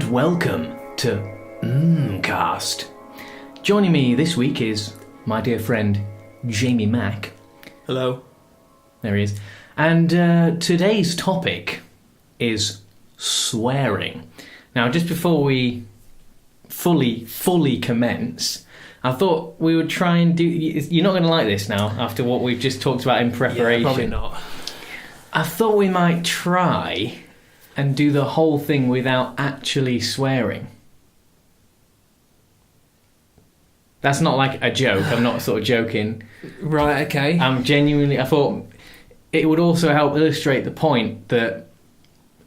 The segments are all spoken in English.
welcome to Mmmcast. Joining me this week is my dear friend Jamie Mack. Hello. There he is. And today's topic is swearing. Now, just before we fully commence, I thought we would try and do... You're not going to like this now, after what we've just talked about in preparation. Yeah, probably not. I thought we might try and do the whole thing without actually swearing. That's not like a joke. I'm not sort of joking. Right, okay. I thought it would also help illustrate the point that,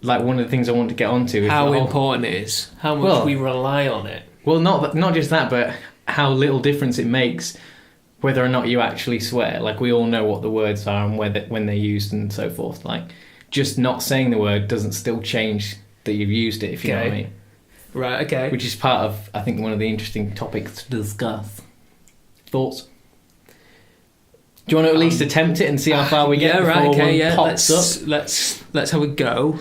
like, one of the things I want to get onto is how important it is. How much we rely on it. Well, not just that, but how little difference it makes whether or not you actually swear. Like, we all know what the words are and when they're used and so forth. Like, just not saying the word doesn't still change that you've used it, if you know what I mean. Right, okay. Which is part of, I think, one of the interesting topics to discuss. Thoughts? Do you want to at least attempt it and see how far we get before one pops up? Let's have a go.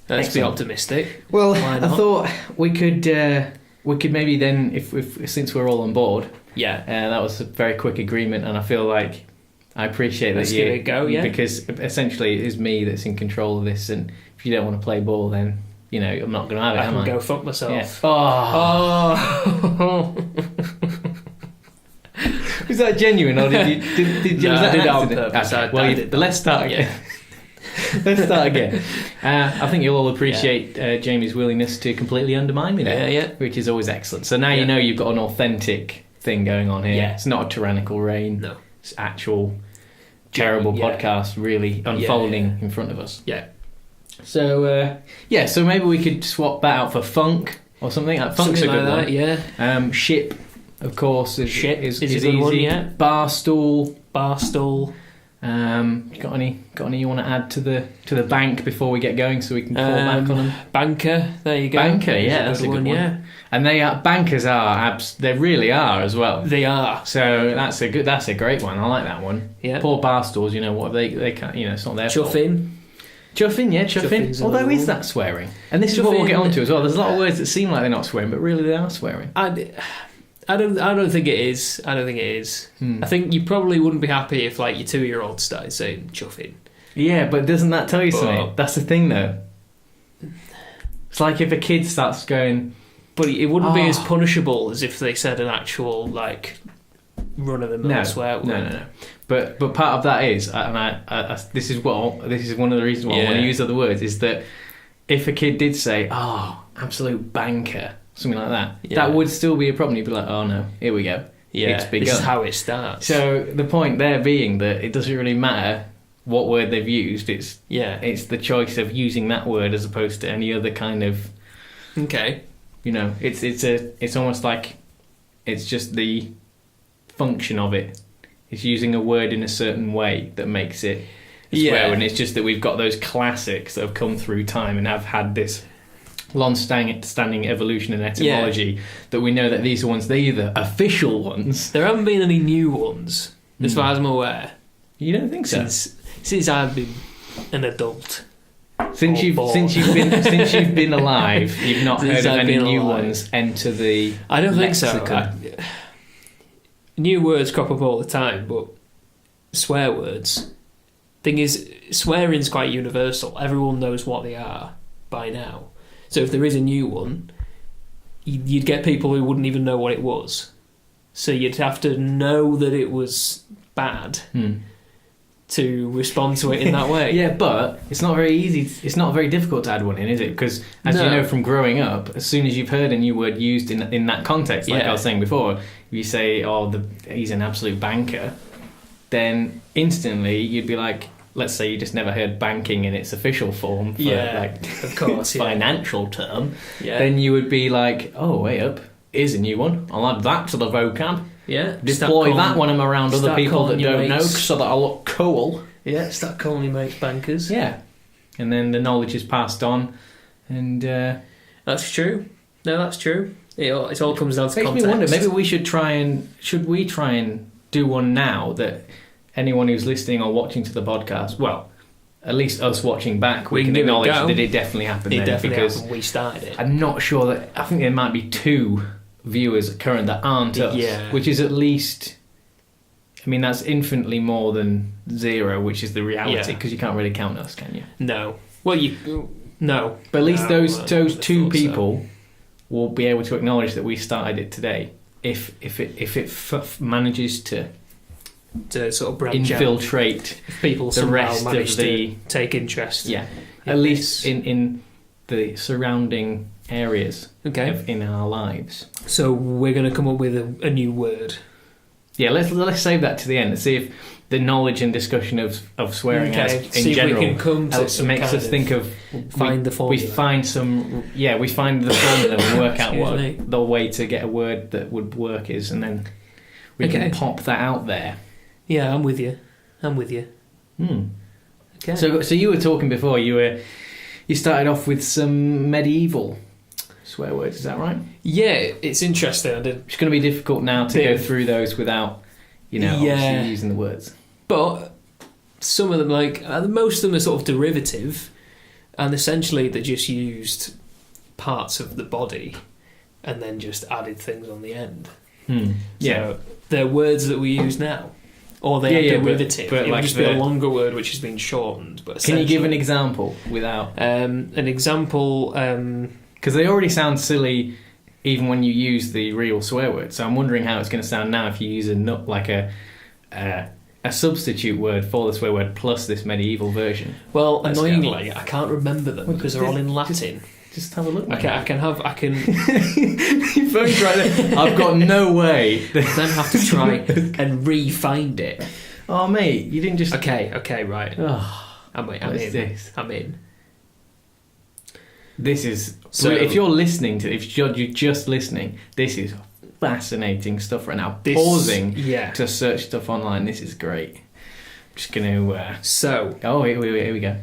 Let's be optimistic. Well, I thought we could maybe then, if since we're all on board. Yeah. That was a very quick agreement, and I feel like I appreciate Let's that give it a go, yeah. Because essentially it is me that's in control of this, and if you don't want to play ball, then, you know, I'm not going to have it, I can go fuck myself. Yeah. Oh. Was that genuine, or did you... No, was that I did it on accident? purpose. Okay. Let's start again. Yeah. Let's start again. I think you'll all appreciate Jamie's willingness to completely undermine me there, which is always excellent. So now you know you've got an authentic thing going on here. Yeah. It's not a tyrannical reign. No. It's actual terrible podcast really unfolding in front of us. Yeah. So, so maybe we could swap that out for funk or something. Funk's a good one. Yeah. Ship, of course, is a good easy. One, yeah. Barstool. Got any you want to add to the bank before we get going, so we can call back on them? Banker, there you go. Banker, yeah, that's a good one. Yeah. And bankers they really are as well. They are. So that's a great one. I like that one. Yeah. Poor Barstools, you know what they can't, you know, it's not their fault. Chuffing. Although is that swearing? And this is what we'll get onto as well. There's a lot of words that seem like they're not swearing, but really they are swearing. I don't think it is. I think you probably wouldn't be happy if, like, your 2-year-old started saying chuffing. Yeah, but doesn't that tell you something? That's the thing, though. It's like if a kid starts going... But it wouldn't be as punishable as if they said an actual, like, run-of-the-mill swear word. No. But part of that is, and this is one of the reasons why I want to use other words, is that if a kid did say, absolute banker... something like that. Yeah. That would still be a problem. You'd be like, oh no, here we go. Yeah, it's begun. This is how it starts. So the point there being that it doesn't really matter what word they've used. It's the choice of using that word as opposed to any other kind of. Okay. You know, it's almost like it's just the function of it. It's using a word in a certain way that makes it a swear, and it's just that we've got those classics that have come through time and have had this long-standing evolution and etymology that we know that these are ones, they're either official ones. There haven't been any new ones, as far as I'm aware. You don't think so? Since I've been an adult. Since you've been alive, you've not heard of any new ones enter the I don't lexicon. think so. New words crop up all the time, but swear words. Thing is, swearing's quite universal. Everyone knows what they are by now. So if there is a new one, you'd get people who wouldn't even know what it was. So you'd have to know that it was bad to respond to it in that way. Yeah, but it's not very easy. It's not very difficult to add one in, is it? Because as you know from growing up, as soon as you've heard a new word used in that context, like I was saying before, if you say, he's an absolute banker, then instantly you'd be like... Let's say you just never heard banking in its official form for of course, financial term, then you would be like, oh, wait up, here's a new one. I'll add that to the vocab. Yeah. Deploy that when I'm around other people that don't know so that I look cool. Yeah, start calling your mates bankers. Yeah. And then the knowledge is passed on. And that's true. No, that's true. It all comes down to context. Makes me wonder, maybe we should try and do one now that... Anyone who's listening or watching to the podcast, well, at least us watching back, we can give it a acknowledge go. that it definitely happened then. Because happened. We started it. I'm not sure that... I think there might be 2 viewers current that aren't us, which is at least... I mean, that's infinitely more than 0, which is the reality, because you can't really count us, can you? No. Well, no. But at least those 2 people will be able to acknowledge that we started it today, if it manages to sort of branch infiltrate out. If people the rest of to take interest. Yeah, at least in the surrounding areas in our lives. So we're going to come up with a new word. Yeah, let's save that to the end. Let's see if the knowledge and discussion of swearing as in general we can come to makes us think of find the formula. We find the formula and work out what the way to get a word that would work is, and then we can pop that out there. Yeah, I'm with you. Okay. So you were talking before. You started off with some medieval swear words. Is that right? Yeah, it's interesting. It's going to be difficult now to go through those without, obviously using the words. But some of them, most of them, are sort of derivative, and essentially they just used parts of the body and then just added things on the end. So they're words that we use now. Or they are derivative. But it would just be a longer word which has been shortened. But can you give an example without... an example... Because they already sound silly even when you use the real swear word. So I'm wondering how it's going to sound now if you use a substitute word for the swear word plus this medieval version. Well, annoyingly, I can't remember them because they're all in Latin. Just have a look. I can. Your phone's right there. I've got no way. Then have to try and re-find it. Oh, mate, you didn't just... Okay, right. Oh, I'm in. This is... So if you're listening to... If you're just listening, this is fascinating stuff right now. Pausing to search stuff online. This is great. I'm just going to... Oh, here we go.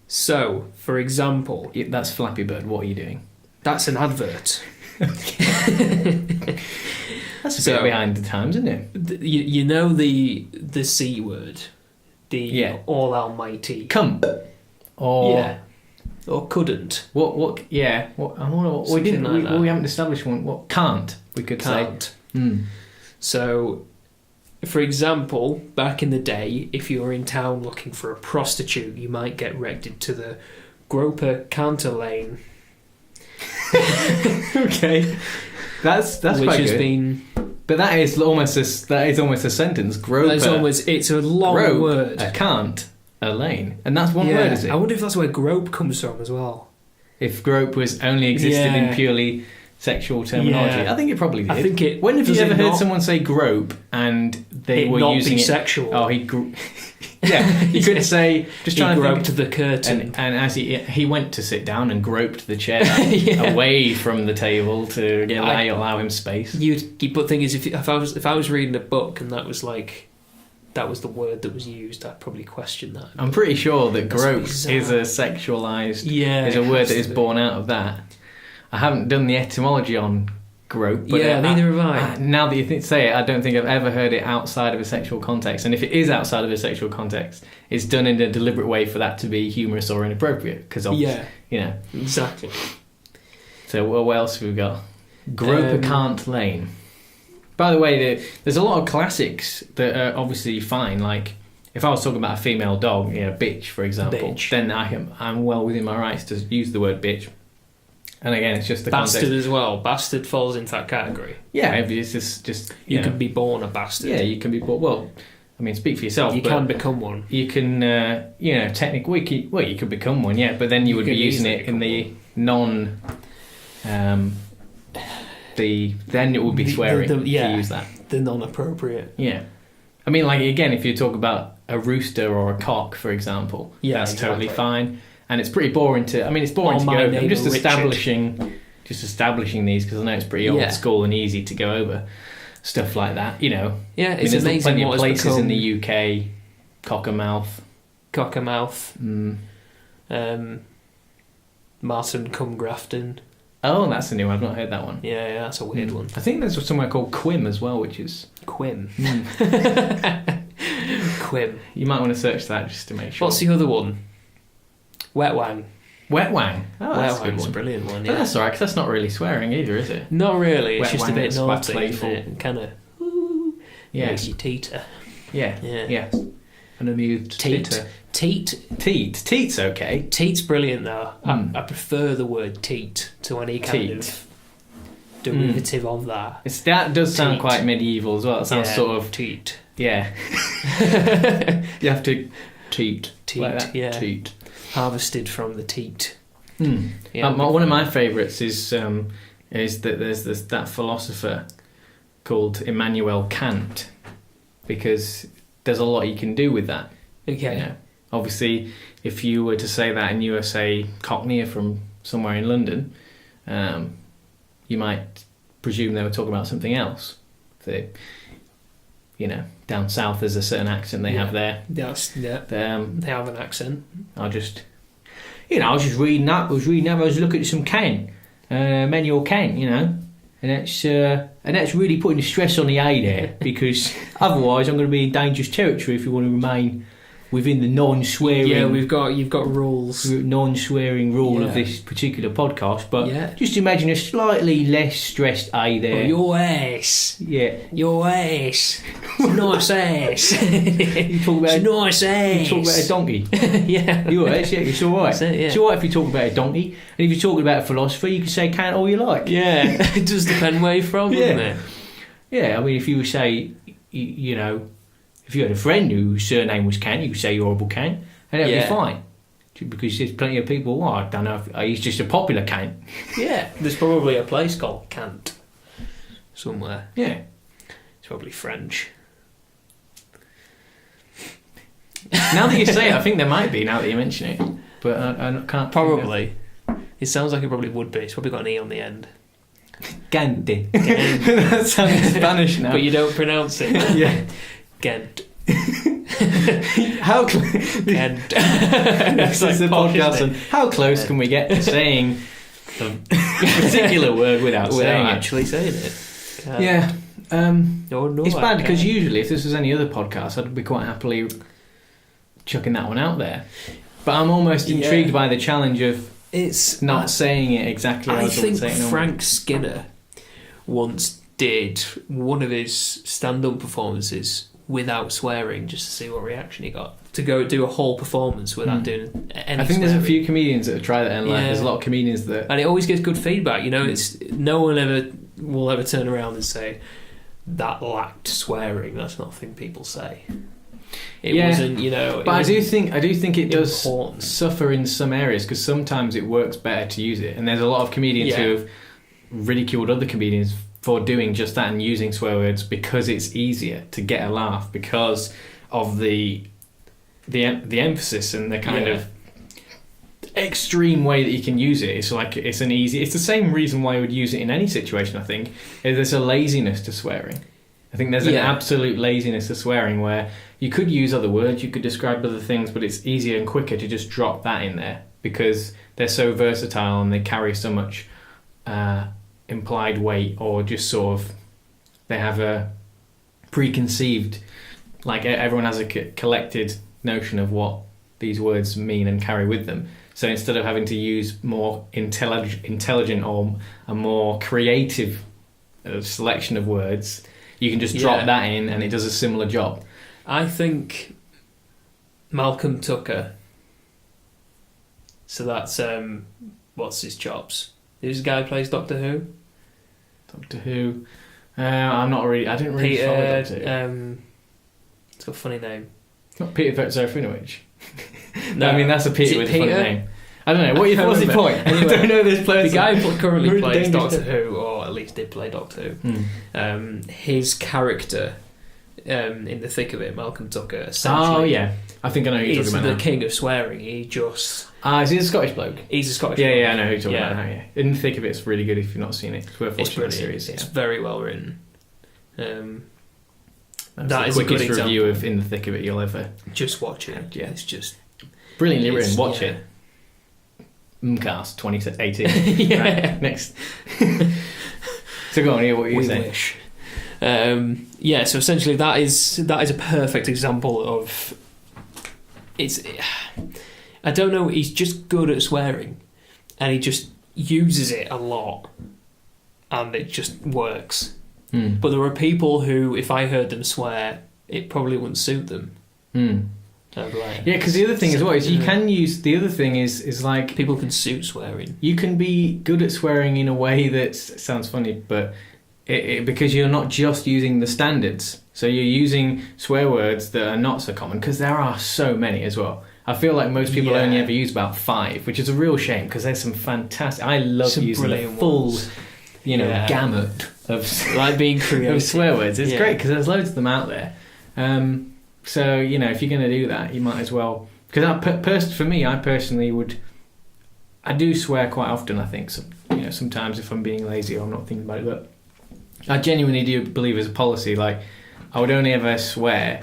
So, for example... That's Flappy Bird. What are you doing? That's an advert. That's a bit behind the times, isn't it? You know the C word? The all almighty... Come. Or... Or couldn't. What yeah. We didn't... We haven't established one. What can't, we could say. So... For example, back in the day, if you were in town looking for a prostitute, you might get directed to the Groper Canter Lane. Okay, that's which quite has good. Been. But that is almost a sentence. Groper. It's a long word. A can't. A lane, and that's one word, is it? I wonder if that's where grope comes from as well. If grope was only existed in purely sexual terminology. Yeah. I think it probably did. I think it... When have you ever heard someone say grope and they were using it... sexual. Oh, he couldn't say... Just trying to to groped the curtain. And as he went to sit down and groped the chair away from the table to allow him space. But thing is, if I was reading a book and that was the word that was used, I'd probably question that. I'm pretty sure that grope is a sexualised... is a word that is born out of that. I haven't done the etymology on grope, but neither have I. Now that you say it, I don't think I've ever heard it outside of a sexual context. And if it is outside of a sexual context, it's done in a deliberate way for that to be humorous or inappropriate. Because exactly. So what else have we got? Groper Can't Lane. By the way, there's a lot of classics that are obviously fine. Like if I was talking about a female dog, bitch, for example, then I'm well within my rights to use the word bitch. And again, it's just the bastard context. As well. Bastard falls into that category. Yeah, it's just you can be born a bastard. Yeah, you can be born. Well, I mean, speak for yourself. You can become one. You can, technically, you could become one. Yeah, but then you would be using it in the non. Then it would be swearing to use that. The non-appropriate. Yeah, I mean, like again, if you talk about a rooster or a cock, for example, that's totally fine. And it's pretty boring to... I mean, it's boring to go over. I'm just establishing these because I know it's pretty old school and easy to go over stuff like that, Yeah, it's there's amazing plenty of places in the UK. Cockermouth. Martin Cum Grafton. Oh, that's a new one. I've not heard that one. Yeah, that's a weird one. I think there's somewhere called Quim as well, which is... Quim. Quim. You might want to search that just to make sure. What's the other one? Wet wang. Wet wang. Oh, that's a good Wang's one. a brilliant one, But yeah. that's alright, because that's not really swearing either, is it? Not really, it's Wet just a wang bit is quite naughty, playful. isn't it? Kind of Yeah. makes you teeter. Yeah. Yeah. Yeah. An amused Teat. titter. Teat. Teat's okay. Teat's brilliant, though. Mm. I prefer the word teat to any kind Teat. of derivative of that. That does sound Teat. quite medieval as well. It sounds sort of... teat. Yeah. You have to teat. Teat, like that. yeah. Teat. Harvested from the teat. Yeah, one of my favourites is that there's that philosopher called Immanuel Kant, because there's a lot you can do with that. Okay. You know? Obviously, if you were to say that and you were, say, Cockney or from somewhere in London, you might presume they were talking about something else. They, down south there's a certain accent they have there. Yes, yeah. They have an accent. I was just reading that. I was looking at some Kant, Immanuel Kant, and that's really putting the stress on the A there, because otherwise I'm going to be in dangerous territory if you want to remain within the non-swearing. Yeah, you've got rules. Non-swearing rule of this particular podcast, but just imagine a slightly less stressed A there. Oh, your ass. Yeah, your ass. Nice ass. You talk about nice ass. You talk about a donkey. Yeah, your ass. Yeah, it's all right. That's it, yeah. It's all right if you talk about a donkey, and if you're talking about a philosopher, you can say Kant all you like. Yeah, it does depend where you're from, doesn't it? Yeah, I mean, if you would say, if you had a friend whose surname was Kant, you could say Horrible Kant, and that'd be fine. Because there's plenty of people, I don't know if he's just a popular Kant. Yeah, there's probably a place called Kant somewhere. Yeah. It's probably French. Now that you say it, I think there might be, now that you mention it. But I can't... Probably. It sounds like it probably would be. It's probably got an E on the end. Gante. That sounds Spanish now. But you don't pronounce it. Yeah. Ghent. How Ghent. This is the podcast, and how close can we get to saying a particular word without saying actually saying it? Yeah. No, it's bad because usually if this was any other podcast, I'd be quite happily chucking that one out there. But I'm almost intrigued by the challenge of not saying it exactly as I would say it. I think Frank Skinner once did one of his stand-up performances without swearing, just to see what reaction he got. To go do a whole performance without doing any I think swearing. there's a few comedians that have tried that, and there's a lot of comedians that... And it always gets good feedback, It's no one will ever turn around and say, that lacked swearing. That's not a thing people say. It wasn't, But I do think it does important. suffer in some areas, because sometimes it works better to use it. And there's a lot of comedians who have ridiculed other comedians for doing just that and using swear words because it's easier to get a laugh because of the emphasis and the kind of extreme way that you can use it. It's like it's the same reason why you would use it in any situation. I think there's a laziness to swearing. I think there's an absolute laziness to swearing where you could use other words, you could describe other things, but it's easier and quicker to just drop that in there because they're so versatile and they carry so much implied weight, or just sort of they have a preconceived, like everyone has a collected notion of what these words mean and carry with them. So instead of having to use more intelligent or a more creative selection of words, you can just drop that in and it does a similar job. I think Malcolm Tucker, so that's what's his chops? Who's the guy who plays Doctor Who? Doctor Who. I didn't really follow Doctor Who. It's got a funny name. Not Peter Zerafinovich. No, I mean that's a Peter with a funny name. I don't know. What's the point? Anyway, I don't know this person. The guy who currently plays Doctor Who, or at least did play Doctor Who, his character in the thick of it, Malcolm Tucker, essentially. Oh yeah, I think I know who you're talking about. He's the king of swearing. He just... is he a Scottish bloke? He's a Scottish bloke. Yeah, I know who you're talking about now, yeah. In the thick of it's really good if you've not seen it. It's worth watching the series. It's very well written. That is the quickest review of In the Thick of It you'll ever... Just watch it. Yeah, it's just... Brilliantly written. Watch it. Mmmcast 2018. Right, next. So go on, what were you saying? We wish. So essentially that is a perfect example of... I I don't know. He's just good at swearing, and he just uses it a lot, and it just works. But there are people who, if I heard them swear, it probably wouldn't suit them. Like, yeah, because the other thing as well is you can use. The other thing is like people can suit swearing. You can be good at swearing in a way that sounds funny, but because you're not just using the standards. So you're using swear words that are not so common, because there are so many as well. I feel like most people only ever use about 5, which is a real shame, because there's some fantastic. I love some using the full, gamut of like being creative of swear words. It's great because there's loads of them out there. So if you're going to do that, you might as well. Because for me, I personally would. I do swear quite often. I think sometimes if I'm being lazy or I'm not thinking about it, but I genuinely do believe as a policy, like I would only ever swear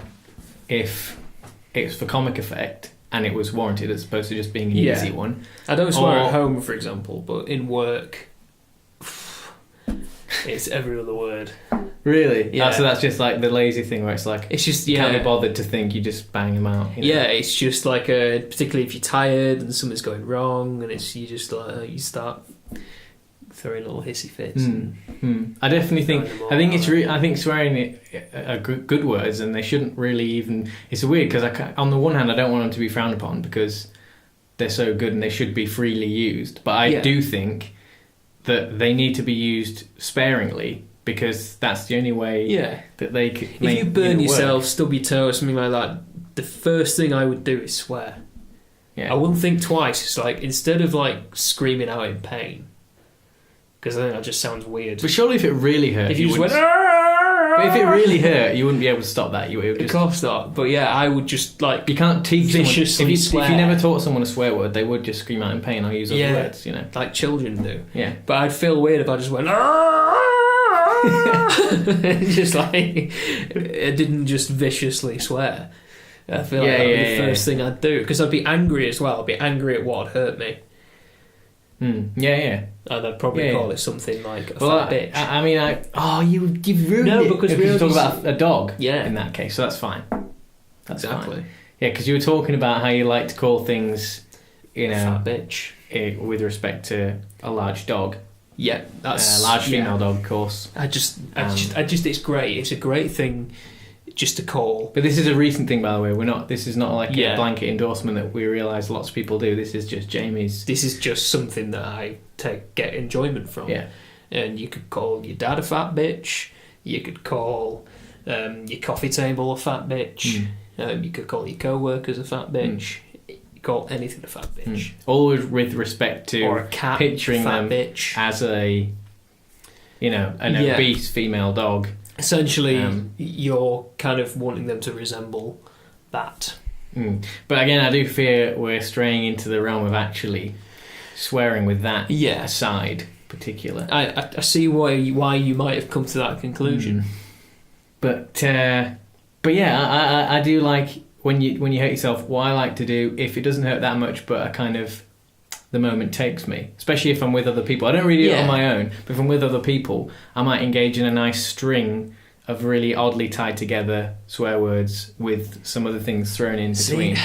if it's for comic effect and it was warranted, as opposed to just being an easy one. I don't swear at home, for example, but in work, it's every other word. Really? Yeah. So that's just like the lazy thing where it's like it's just you can't be bothered to think, you just bang them out. Yeah, it's just like particularly if you're tired and something's going wrong, and you just like you start throwing little hissy fits. I definitely think I think swearing are good words, and they shouldn't really even. It's weird because on the one hand I don't want them to be frowned upon because they're so good and they should be freely used, but I do think that they need to be used sparingly. Because that's the only way that they could make if you burn yourself, work. stub your toe or something like that, the first thing I would do is swear. Yeah. I wouldn't think twice. It's like, instead of like screaming out in pain, because I think that just sounds weird. But surely if it really hurt, if you just went, but if it really hurt, you wouldn't be able to stop that. You would just, of course not. But yeah, I would just like you can't teach viciously someone. If you never taught someone a swear word, they would just scream out in pain or use other words. Like children do. Yeah. But I'd feel weird if I just went. Just like it didn't just viciously swear. I feel like that would be the first thing I'd do, because I'd be angry as well. I'd be angry at what had hurt me. And I'd probably call it something like a fat bitch. I mean, you've ruined it. Because you talk about a dog. Yeah. In that case, so that's fine. That's exactly fine. Yeah, because you were talking about how you like to call things, fat bitch, with respect to a large dog. Yeah, that's a large female dog, of course. I just, it's great. It's a great thing, just to call. But this is a recent thing, by the way. This is not like a blanket endorsement that we realise lots of people do. This is just Jamie's. This is just something that I get enjoyment from. Yeah, and you could call your dad a fat bitch. You could call your coffee table a fat bitch. You could call your co-workers a fat bitch. Call anything a fat bitch. All with respect to or a cat, picturing fat them bitch. as an obese female dog. Essentially, you're kind of wanting them to resemble that. But again, I do fear we're straying into the realm of actually swearing with that aside, particular. I see why you might have come to that conclusion. But yeah, I do like. When you hurt yourself, what I like to do, if it doesn't hurt that much, but the moment takes me, especially if I'm with other people. I don't really do it on my own, but if I'm with other people, I might engage in a nice string of really oddly tied together swear words with some other things thrown in between.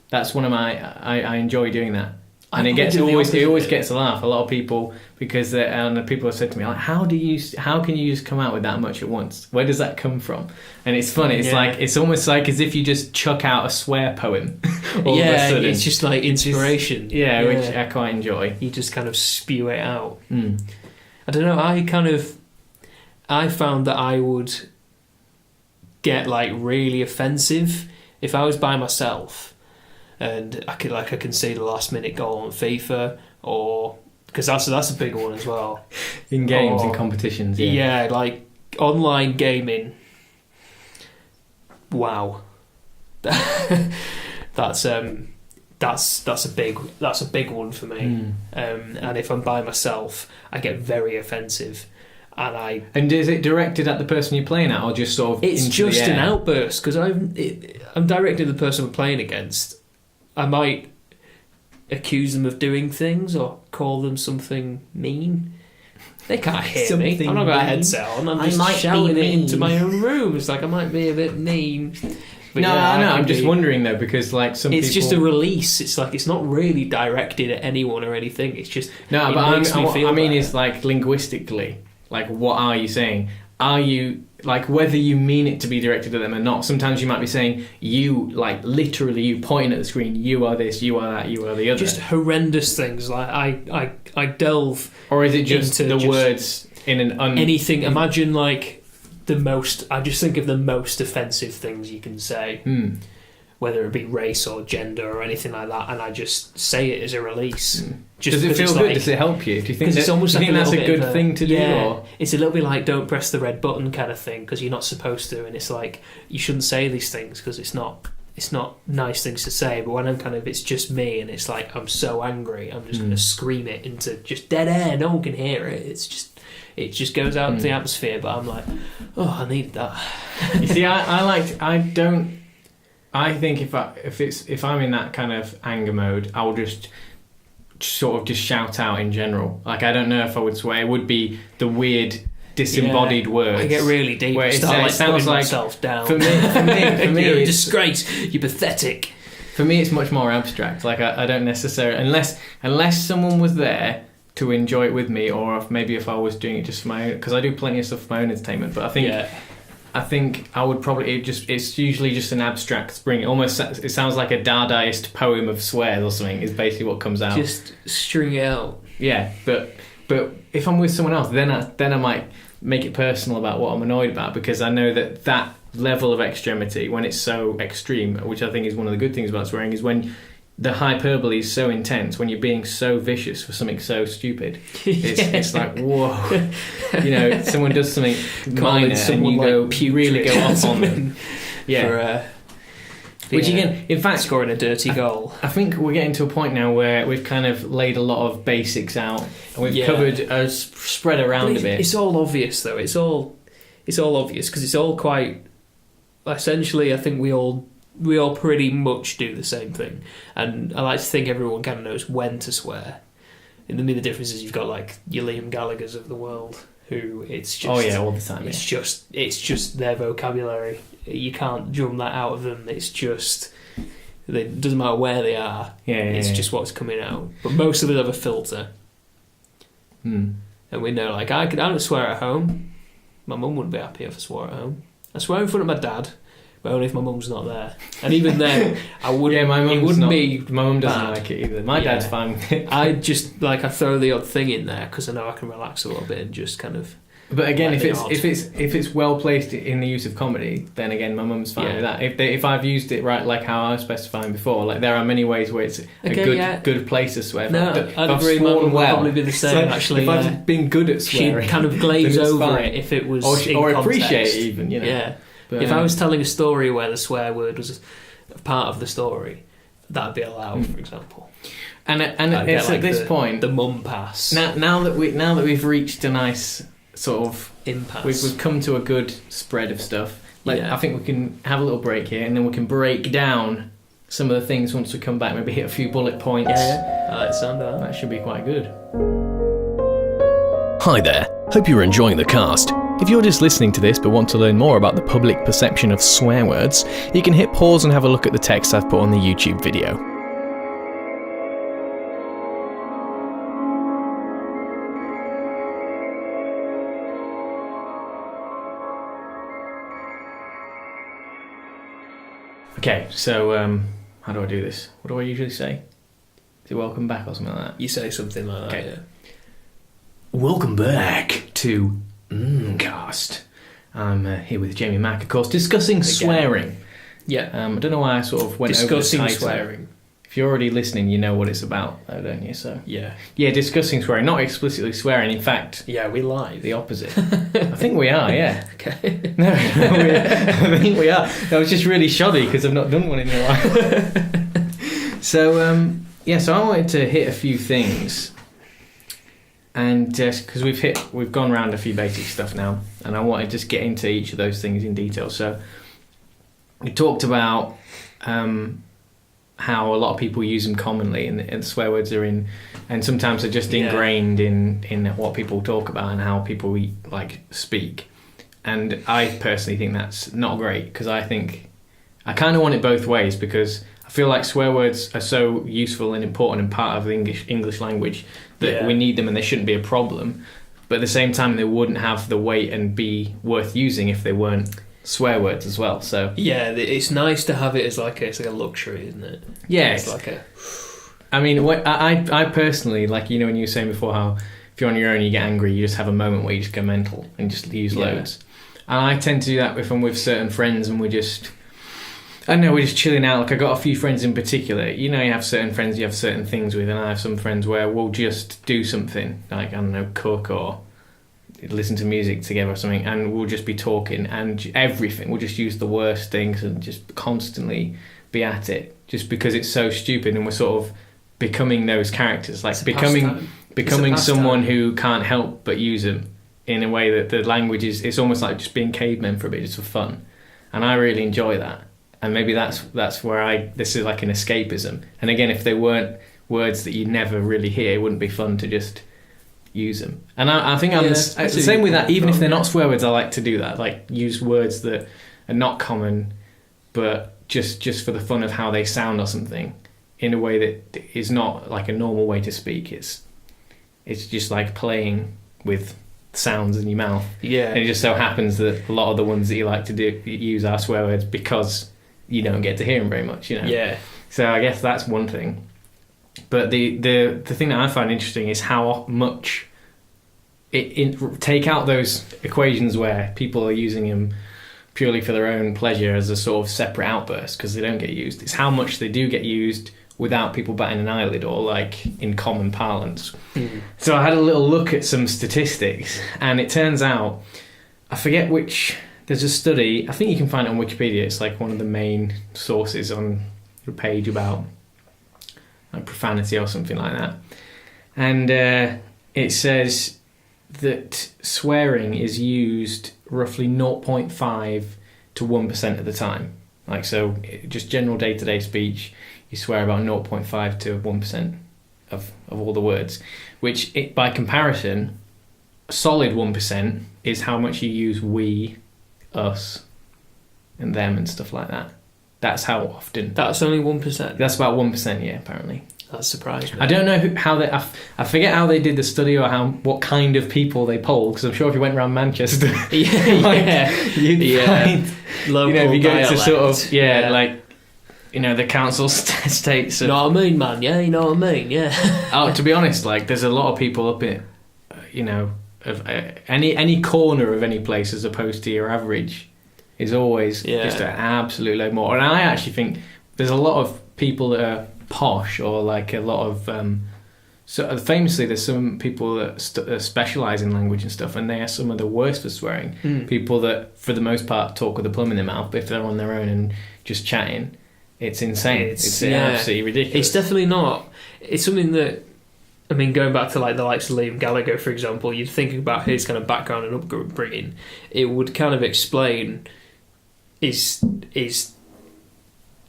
That's one of my. I enjoy doing that. And it always gets a laugh. A lot of people, because people have said to me, like, how can you just come out with that much at once? Where does that come from? And it's funny. It's like it's almost like as if you just chuck out a swear poem. All of a sudden. It's just like inspiration. Which I quite enjoy. You just kind of spew it out. I don't know. I found that I would get like really offensive if I was by myself. And I can see the last minute goal on FIFA, or because that's a big one as well. In games and competitions, like online gaming. Wow, that's a big one for me. And if I'm by myself, I get very offensive. And is it directed at the person you're playing at, or just sort of? It's just an outburst, because I'm directed at the person I'm playing against. I might accuse them of doing things or call them something mean. They can't hear me. I'm not got a headset on. I'm just shouting it into my own room. It's like I might be a bit mean. But no, yeah, I know. I'm just wondering though, because like some it's people... just a release. It's like it's not really directed at anyone or anything. It's just no, but I mean, better. it's like linguistically. Like, what are you saying? Are you like whether you mean it to be directed at them or not? Sometimes you might be saying you, like literally, you pointing at the screen. You are this. You are that. You are the other. Just horrendous things. Like I delve. Or is it just the words in an anything? Imagine like the most. I just think of the most offensive things you can say. Whether it be race or gender or anything like that, and I just say it as a release. Just does it feel good? Does it help you? Do you think, it's almost do you like think that's a good thing to do? Yeah, or? It's a little bit like don't press the red button kind of thing because you're not supposed to, and it's like you shouldn't say these things because it's not nice things to say. But when I'm kind of, it's just me, and it's like I'm so angry, I'm just going to scream it into just dead air. No one can hear it. It just goes out into the atmosphere. But I'm like, oh, I need that. You see, I think if I'm in that kind of anger mode, I'll just sort of just shout out in general. Like, I don't know if I would swear. It would be the weird disembodied words. I get really deep. Where it sounds like myself down. For me, you're a disgrace. You're pathetic. For me, it's much more abstract. Like, I don't necessarily unless someone was there to enjoy it with me, or maybe if I was doing it just for my own, because I do plenty of stuff for my own entertainment. But I think I would probably it's usually just an abstract spring. It sounds like a Dadaist poem of swears or something. Is basically what comes out. Just string it out. Yeah, but if I'm with someone else, then I might make it personal about what I'm annoyed about, because I know that level of extremity, when it's so extreme, which I think is one of the good things about swearing, is when the hyperbole is so intense, when you're being so vicious for something so stupid. It's like, whoa. You know, someone does something minor and you really go off on them. Yeah. Which again, in fact, scoring a dirty goal. I think we're getting to a point now where we've kind of laid a lot of basics out, and we've covered spread around a bit. It's all obvious though. It's all obvious because it's all quite. Essentially, I think we all pretty much do the same thing, and I like to think everyone kind of knows when to swear. And the difference is you've got like your Liam Gallaghers of the world, who it's just all the time. It's just their vocabulary. You can't drum that out of them. It's just it doesn't matter where they are. It's just what's coming out. But most of us have a filter, and we know like I don't swear at home. My mum wouldn't be happy if I swore at home. I swear in front of my dad. But only if my mum's not there. And even then, I wouldn't. Yeah, my mum doesn't bad. like it either. My dad's fine with it. I just I throw the odd thing in there because I know I can relax a little bit and just kind of. But again, if it's well placed in the use of comedy, then again, my mum's fine with that. If I've used it right, like how I was specifying before, like there are many ways where it's a good place to swear. No, I'd agree. My mum would probably be the same. Actually, if I've been good at swearing, she'd kind of glaze over it if it was or appreciate it even. You know. Yeah. But, if I was telling a story where the swear word was a part of the story, that'd be allowed, for example. And it's at this point the mum pass. Now that we've reached a nice sort of impasse, we've come to a good spread of stuff. I think we can have a little break here, and then we can break down some of the things once we come back. Maybe hit a few bullet points. Yeah. I like the sound of that. That should be quite good. Hi there. Hope you're enjoying the cast. If you're just listening to this but want to learn more about the public perception of swear words, you can hit pause and have a look at the text I've put on the YouTube video. Okay, so how do I do this? What do I usually say? Is it welcome back or something like that? You say something like that, yeah. Welcome back to Mmmcast. I'm here with Jamie Mack, of course, discussing swearing. Yeah. I don't know why I sort of went discussing over the title. swearing. If you're already listening, you know what it's about, though, don't you? So yeah, discussing swearing, not explicitly swearing. In fact, we lied. The opposite. I think we are. Yeah. Okay. No, I think we are. That was just really shoddy because I've not done one in a while. So I wanted to hit a few things. And just because we've gone around a few basic stuff now, and I want to just get into each of those things in detail. So we talked about how a lot of people use them commonly, and the swear words are in, and sometimes they're just ingrained in what people talk about and how people speak. And I personally think that's not great, because I think I kind of want it both ways, because I feel like swear words are so useful and important and part of the English language that we need them and they shouldn't be a problem. But at the same time, they wouldn't have the weight and be worth using if they weren't swear words as well. So yeah, it's nice to have it as it's like a luxury, isn't it? Yeah, it's like a. I mean, I personally, like, you know, when you were saying before how if you're on your own, you get angry, you just have a moment where you just go mental and just use loads. And I tend to do that if I'm with certain friends and we're just chilling out. Like, I got a few friends in particular. You know, you have certain friends you have certain things with, and I have some friends where we'll just do something, like, I don't know, cook or listen to music together or something, and we'll just be talking and everything. We'll just use the worst things and just constantly be at it, just because it's so stupid, and we're sort of becoming those characters, like becoming someone who can't help but use them in a way that the language is. It's almost like just being cavemen for a bit, just for fun, and I really enjoy that. And maybe that's where this is like an escapism. And again, if they weren't words that you never really hear, it wouldn't be fun to just use them. And I think I'm the same with that. Even if they're not swear words, I like to do that. Like, use words that are not common, but just for the fun of how they sound or something, in a way that is not like a normal way to speak. It's just like playing with sounds in your mouth. Yeah. And it just so happens that a lot of the ones that you like to use are swear words because you don't get to hear them very much, you know. Yeah. So I guess that's one thing. But the thing that I find interesting is how much take out those equations where people are using them purely for their own pleasure as a sort of separate outburst because they don't get used. It's how much they do get used without people batting an eyelid, or like in common parlance. So I had a little look at some statistics, and it turns out, I forget which. There's a study, I think you can find it on Wikipedia, it's like one of the main sources on the page about like profanity or something like that. And it says that swearing is used roughly 0.5 to 1% of the time. Like, so just general day-to-day speech, you swear about 0.5 to 1% of all the words, which by comparison, a solid 1% is how much you use we, us, and them and stuff like that. That's how often. That's only 1%. That's about 1%, yeah, apparently. That surprised me. I don't know how they. I forget how they did the study or what kind of people they polled, because I'm sure if you went around Manchester, you'd find local if you go to sort of like the council states. You know what I mean, man? Yeah, you know what I mean. Yeah. Oh, to be honest, like, there's a lot of people up in, of any corner of any place, as opposed to your average, is always just an absolute load more. And I actually think there's a lot of people that are posh, or like a lot of so famously there's some people that specialise in language and stuff, and they are some of the worst for swearing. People that for the most part talk with a plum in their mouth, but if they're on their own and just chatting, it's insane. It's absolutely ridiculous. It's definitely not. It's something that, I mean, going back to like the likes of Liam Gallagher, for example, you'd think about his kind of background and upbringing, it would kind of explain his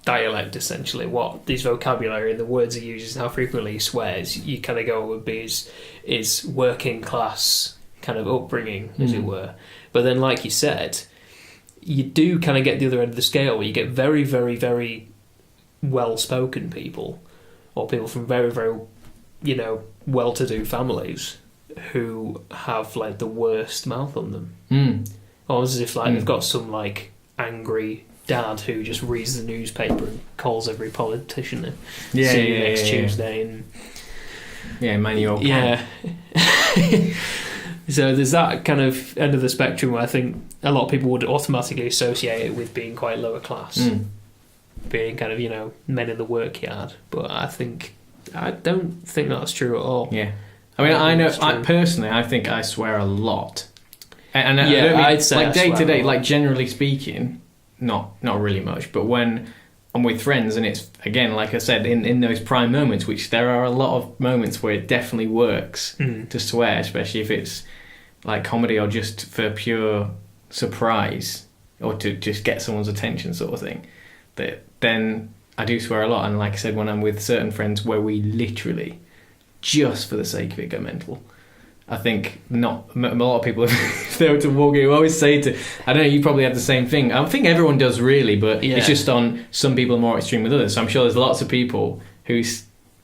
dialect, essentially, what his vocabulary and the words he uses and how frequently he swears. You kind of go, would be his working class kind of upbringing, as it were. But then, like you said, you do kind of get the other end of the scale, where you get very, very, very well-spoken people, or people from very, very, well-to-do families who have like the worst mouth on them. Almost as if like they've got some like angry dad who just reads the newspaper and calls every politician and see you next Tuesday and manual. So there's that kind of end of the spectrum where I think a lot of people would automatically associate it with being quite lower class, being kind of men in the work yard. But I don't think that's true at all. Yeah, I mean, I personally, I think I swear a lot, and I'd say like day to day, like generally speaking, not really much. But when I'm with friends, and it's again, like I said, in those prime moments, which there are a lot of moments where it definitely works to swear, especially if it's like comedy or just for pure surprise or to just get someone's attention, sort of thing. Then I do swear a lot, and like I said, when I'm with certain friends where we literally, just for the sake of it, go mental, I think not a lot of people, if they were to walk in, always say to, I don't know, you probably have the same thing. I think everyone does really, but it's just on some people are more extreme with others. So I'm sure there's lots of people who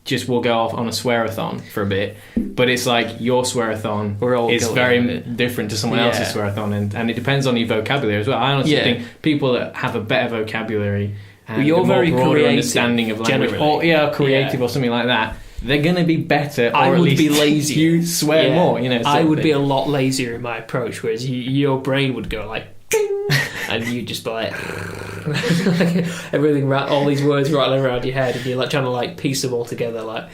just will go off on a swear-a-thon for a bit, but it's like your swear-a-thon is very different to someone else's swear-a-thon, and it depends on your vocabulary as well. I honestly think people that have a better vocabulary and you're very broader understanding of language, or creative or something like that, they're going to be better, or I would at least be lazier. You swear more, you know. I would be a lot lazier in my approach, whereas your brain would go like, ding, and you'd just be like, everything, all these words rattling around your head, and you're like trying to like piece them all together, like.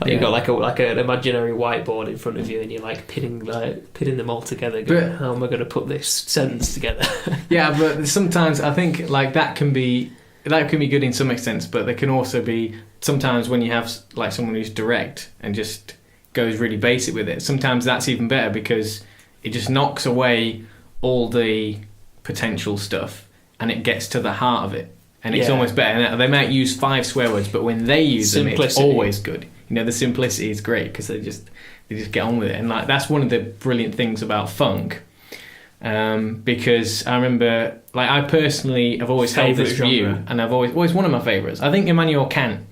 You've got like an imaginary whiteboard in front of you, and you're like pinning them all together. Going, how am I going to put this sentence together? Yeah, but sometimes I think like that can be good in some extent, but there can also be sometimes when you have like someone who's direct and just goes really basic with it. Sometimes that's even better because it just knocks away all the potential stuff and it gets to the heart of it, and it's almost better. And they might use 5 swear words, but when they use them, it's always good. You know, the simplicity is great because they just get on with it, and like that's one of the brilliant things about funk. Because I remember, like, I personally have always held this view, and I've always one of my favourites. I think Immanuel Kant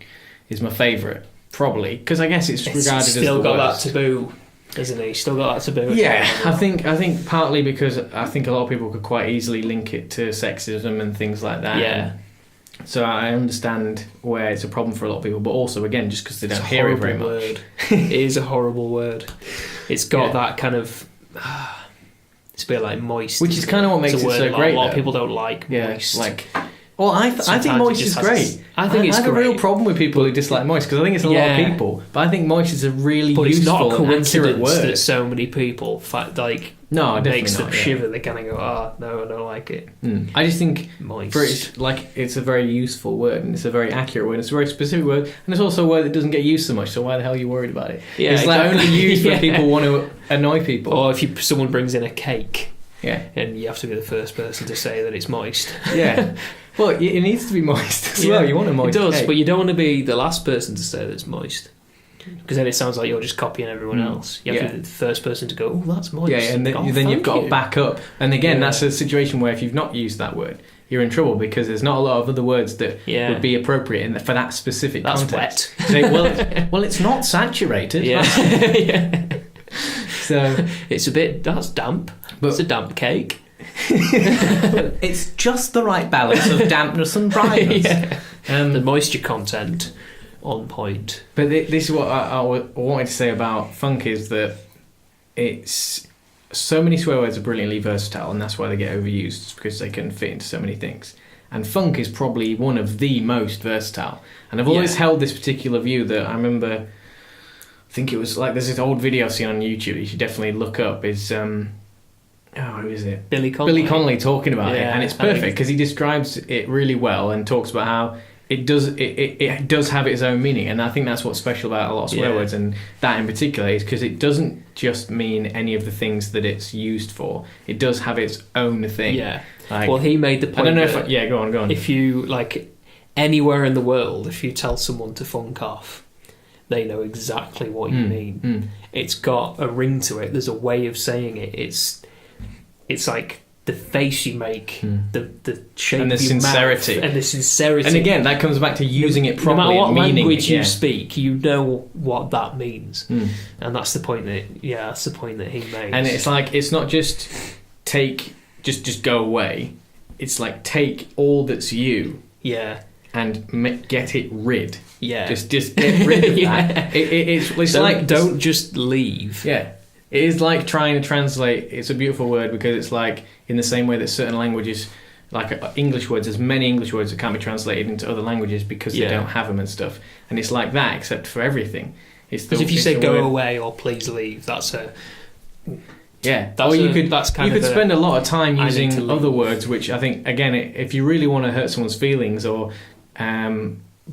is my favourite, probably, because I guess it's regarded as the still got worst. that taboo, isn't he? Still got that taboo. Yeah, I think partly because I think a lot of people could quite easily link it to sexism and things like that. Yeah. So I understand where it's a problem for a lot of people, but also again just because they don't hear it very much. It is a horrible word. It's got that kind of. It's a bit like moist, which is kind of what makes it so great. A lot of people don't like moist. Like, well, I think moist is great. I think it's I have a real problem with people who dislike moist because I think it's a lot of people. But I think moist is a really useful and accurate word. That so many people makes them shiver. They kind of go, no, I don't like it. I just think moist. It's a very useful word, and it's a very accurate word. It's a very specific word, and it's also a word that doesn't get used so much. So why the hell are you worried about it? Yeah, it's like only used when people want to annoy people, or if someone brings in a cake. Yeah, and you have to be the first person to say that it's moist. Yeah, well, it needs to be moist as well. You want a moist cake. It does, but you don't want to be the last person to say that it's moist, because then it sounds like you're just copying everyone else. You have to be the first person to go, oh, that's moist. Yeah, and then you've got to back up. And again, that's a situation where if you've not used that word, you're in trouble because there's not a lot of other words that would be appropriate for that specific context. Wet. So, well, it's not saturated. Yeah. So that's damp. It's a damp cake. It's just the right balance of dampness and dryness. The moisture content on point. But this is what I wanted to say about funk is that it's so many swear words are brilliantly versatile, and that's why they get overused, because they can fit into so many things. And funk is probably one of the most versatile. And I've always held this particular view that I remember. I think it was like there's this old video I've seen on YouTube you should definitely look up. Is who is it? Billy Connolly talking about it, and it's perfect because he describes it really well and talks about how it does have its own meaning, and I think that's what's special about a lot of swear words, and that in particular is because it doesn't just mean any of the things that it's used for. It does have its own thing. Yeah. Well, he made the point. I don't know if go on. If you anywhere in the world, if you tell someone to funk off, they know exactly what you mean. It's got a ring to it. There's a way of saying it. It's like the face you make, the shape and the of your sincerity, mouth, and the sincerity. And again, that comes back to using it properly. No matter what and meaning language you speak, you know what that means, and that's the point that he made. And it's like it's not just just go away. It's like take all that's you. Yeah. And get it rid. Yeah. Just get rid of that. It's don't just leave. Yeah. It is like trying to translate. It's a beautiful word because it's like in the same way that certain languages, like English words, there's many English words that can't be translated into other languages because they don't have them and stuff. And it's like that, except for everything. Because if you say go away or please leave, that's a... Yeah, you could spend a lot of time using other words, which I think, again, if you really want to hurt someone's feelings or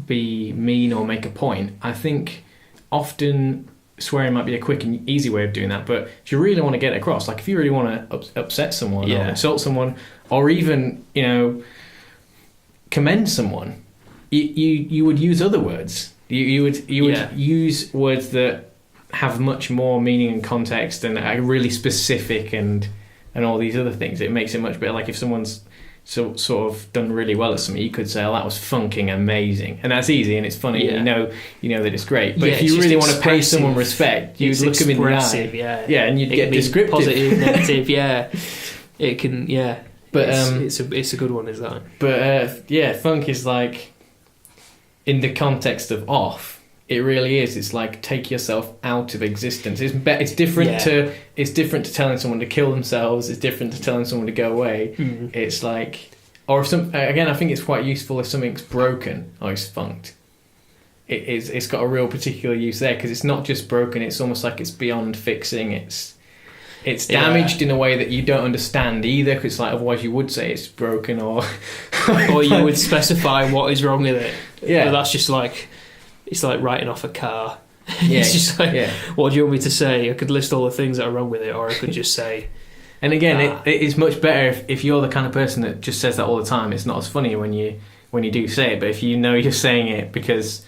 be mean or make a point, I think often swearing might be a quick and easy way of doing that. But if you really want to get it across, like if you really want to upset someone or insult someone, or even commend someone, you would use other words. You would use words that have much more meaning and context and are really specific and all these other things. It makes it much better. Like if someone's sort of done really well at something, you could say, "Oh, that was funking amazing," and that's easy and it's funny. Yeah. And you know that it's great. But Yeah, if you really want to pay expressive. someone respect, you'd look them in the eye. Yeah, and you'd it get can be descriptive. positive, negative. Yeah, it can. Yeah, But it's a good one, is that? But funk is like, in the context of off, it really is. It's like take yourself out of existence. It's different to telling someone to kill themselves. It's different to telling someone to go away. Mm. It's like, or if I think it's quite useful if something's broken or it's funked. It's got a real particular use there because it's not just broken. It's almost like it's beyond fixing. It's damaged in a way that you don't understand either. Because it's like otherwise you would say it's broken or you would specify what is wrong with it. Yeah, but that's just like. It's like writing off a car. Yeah, it's just like, what do you want me to say? I could list all the things that are wrong with it, or I could just say... And again, it is much better if you're the kind of person that just says that all the time. It's not as funny when you do say it, but if you know you're saying it because,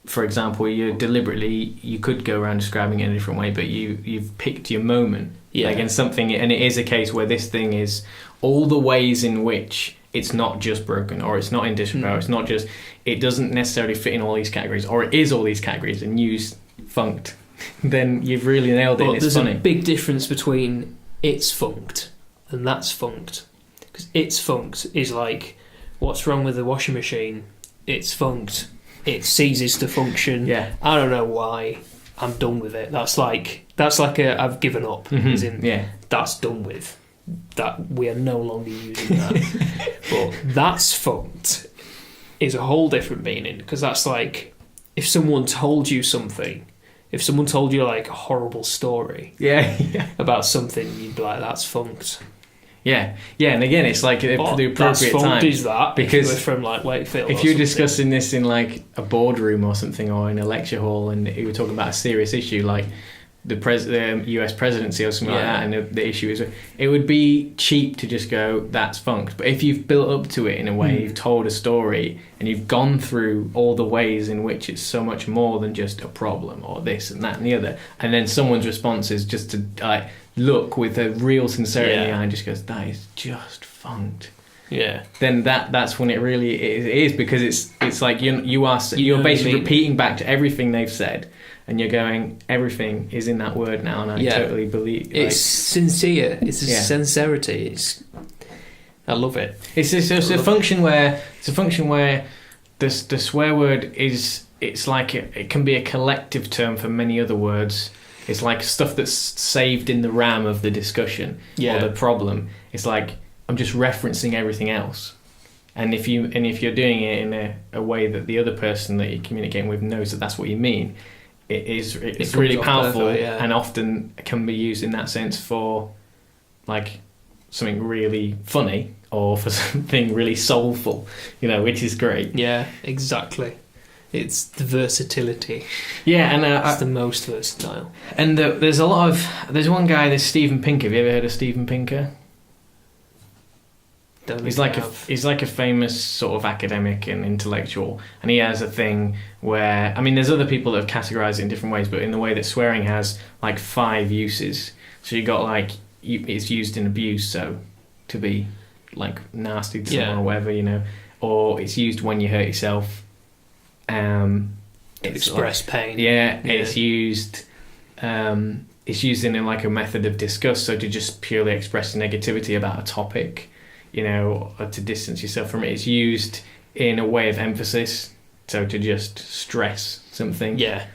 for example, you could go around describing it in a different way, but you've picked your moment. Yeah. Like in something, and it is a case where this thing is all the ways in which it's not just broken, or it's not in disrepair, it's not just... It doesn't necessarily fit in all these categories, or it is all these categories, and use funked, then you've really nailed it. But it's there's funny. a big difference between it's funked and that's funked. Because it's funked is like, what's wrong with the washing machine? It's funked. It ceases to function. Yeah. I don't know why. I'm done with it. That's like a I've given up. Mm-hmm. As in, that's done with. That we are no longer using that. But that's funked is a whole different meaning, because that's like if someone told you something, if someone told you like a horrible story about something, you'd be like, that's funked. Yeah, and again, it's like the appropriate time. Is that because if from like Wakefield? If you're discussing this in like a boardroom or something, or in a lecture hall, and you were talking about a serious issue like the US presidency or something like that, and the issue is, it would be cheap to just go, that's funked. But if you've built up to it in a way, you've told a story, and you've gone through all the ways in which it's so much more than just a problem or this and that and the other, and then someone's response is just to like look with a real sincerity in the eye and just goes, that is just funked. Yeah. Then that's when it really is, because it's like you're basically repeating back to everything they've said. And you're going, everything is in that word now, and I totally believe. It's sincere. It's a sincerity. I love it. It's a function where the swear word is. It's like it can be a collective term for many other words. It's like stuff that's saved in the RAM of the discussion or the problem. It's like I'm just referencing everything else. And if you're doing it in a way that the other person that you're communicating with knows that that's what you mean. It's really powerful, perfect, and often can be used in that sense for like something really funny or for something really soulful, which is great. Yeah, exactly. It's the versatility. Yeah, and it's the most versatile. And there's one guy, there's Steven Pinker. Have you ever heard of Steven Pinker? He's like a famous sort of academic and intellectual, and he has a thing where, I mean, there's other people that have categorized it in different ways, but in the way that swearing has like 5 uses. So you got like it's used in abuse, so to be like nasty to someone or whatever, or it's used when you hurt yourself. To express pain. Yeah, it's used. It's used in like a method of disgust, so to just purely express negativity about a topic. Or to distance yourself from it. It's used in a way of emphasis, so to just stress something. Yeah.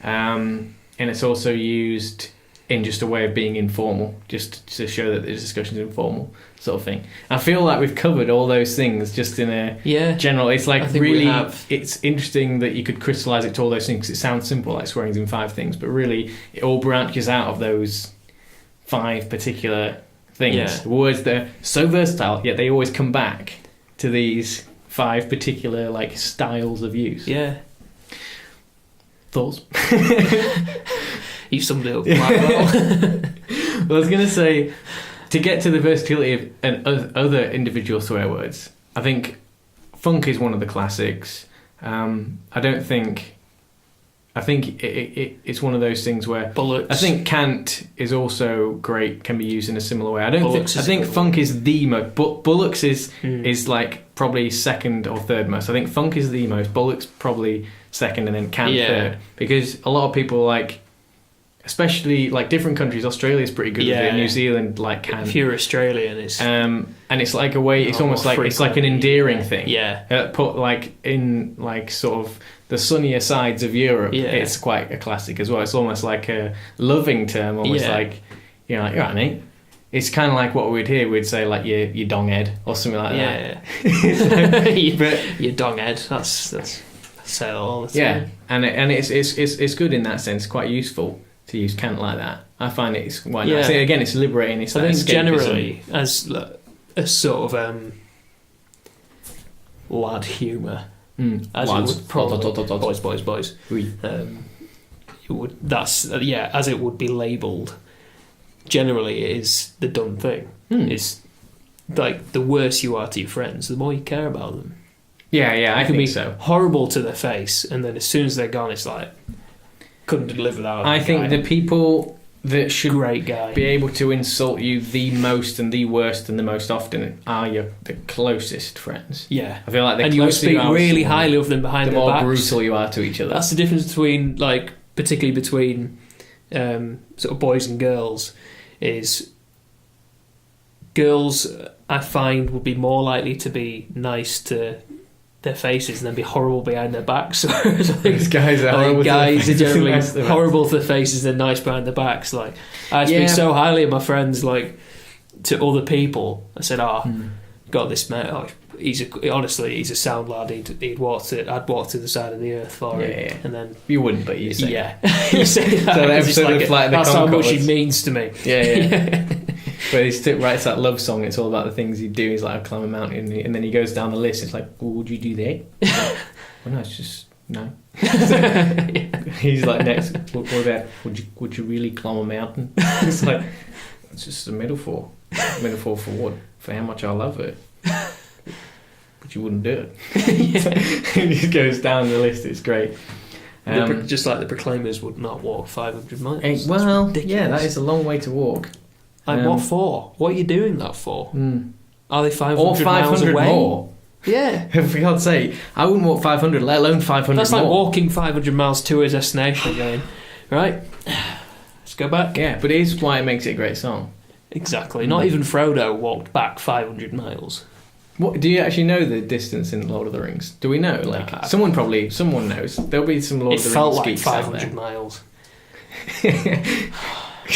And it's also used in just a way of being informal, just to show that the discussion's informal, sort of thing. I feel like we've covered all those things just in a general... It's like really... It's interesting that you could crystallise it to all those things, because it sounds simple, like swearing's in 5 things, but really it all branches out of those 5 particular... things. Yeah. Words that are so versatile, yet they always come back to these 5 particular like styles of use. Yeah. Thoughts? You summed it up quite well. Well, I was going to say, to get to the versatility of other individual swear words, I think funk is one of the classics. I don't think I think it's one of those things where Bullocks. I think cant is also great, can be used in a similar way. I think funk one. is the most. Bullocks is like probably second or third most. I think funk is the most. Bullocks probably second, and then cant third. Because a lot of people like, especially like different countries. Australia's pretty good with it. New Zealand like cant. If you're Australian, it's and it's like a way. It's almost like it's like an endearing thing. Yeah. Put like in like sort of the sunnier sides of Europe, it's quite a classic as well. It's almost like a loving term, almost like, you know, like, you're right, mate. It's kind of like what we'd hear. We'd say like your dong head or something like that. But your dong head. That's say that all the time. Yeah, and it's good in that sense. Quite useful to use cant like that. I find it's quite nice. Again, it's liberating. It's I like think generally as a sort of lad humour. As lads. It would probably boys. Oui. It would as it would be labelled. Generally, it is the dumb thing. It's like the worse you are to your friends, the more you care about them. Yeah, I think so. Horrible to their face, and then as soon as they're gone, it's like couldn't live without. I think the people that should great guy be able to insult you the most and the worst and the most often are the closest friends. Yeah, I feel like and you speak really highly of them behind their backs. The more brutal you are to each other. That's the difference between, like, particularly between sort of boys and girls. Is girls, I find, would be more likely to be nice to their faces and then be horrible behind their backs. These guys are horrible. Guys are generally horrible to their faces and nice behind their backs. Like, I speak so highly of my friends, like, to other people. I said, got this mate. Oh, he's a sound lad. I'd walk to the side of the earth for him. And then you wouldn't, but you say you say that. So the episode of Flight of the that's Conchords. How much he means to me. Yeah. But he writes that love song. It's all about the things he'd do. He's like, I'll climb a mountain, and then he goes down the list. It's like, well, would you do that? Well, no, it's just no. He's like, next, what about would you really climb a mountain? It's like, it's just a metaphor. Metaphor for what? For how much I love it. But you wouldn't do it. He just goes down the list. It's great. Just like the Proclaimers would not walk 500 miles. That is a long way to walk. Like, what for? What are you doing that for? Are they 500 or 500 miles away? More? Yeah. For God's sake, I wouldn't walk 500, let alone 500 That's more. like walking 500 miles to a destination going, right, let's go back. Yeah, but it is why it makes it a great song. Exactly. Not even Frodo walked back 500 miles. What do you actually know the distance in Lord of the Rings? Do we know? Like, someone knows. There'll be some Lord of the Rings. It felt like geeks 500 miles.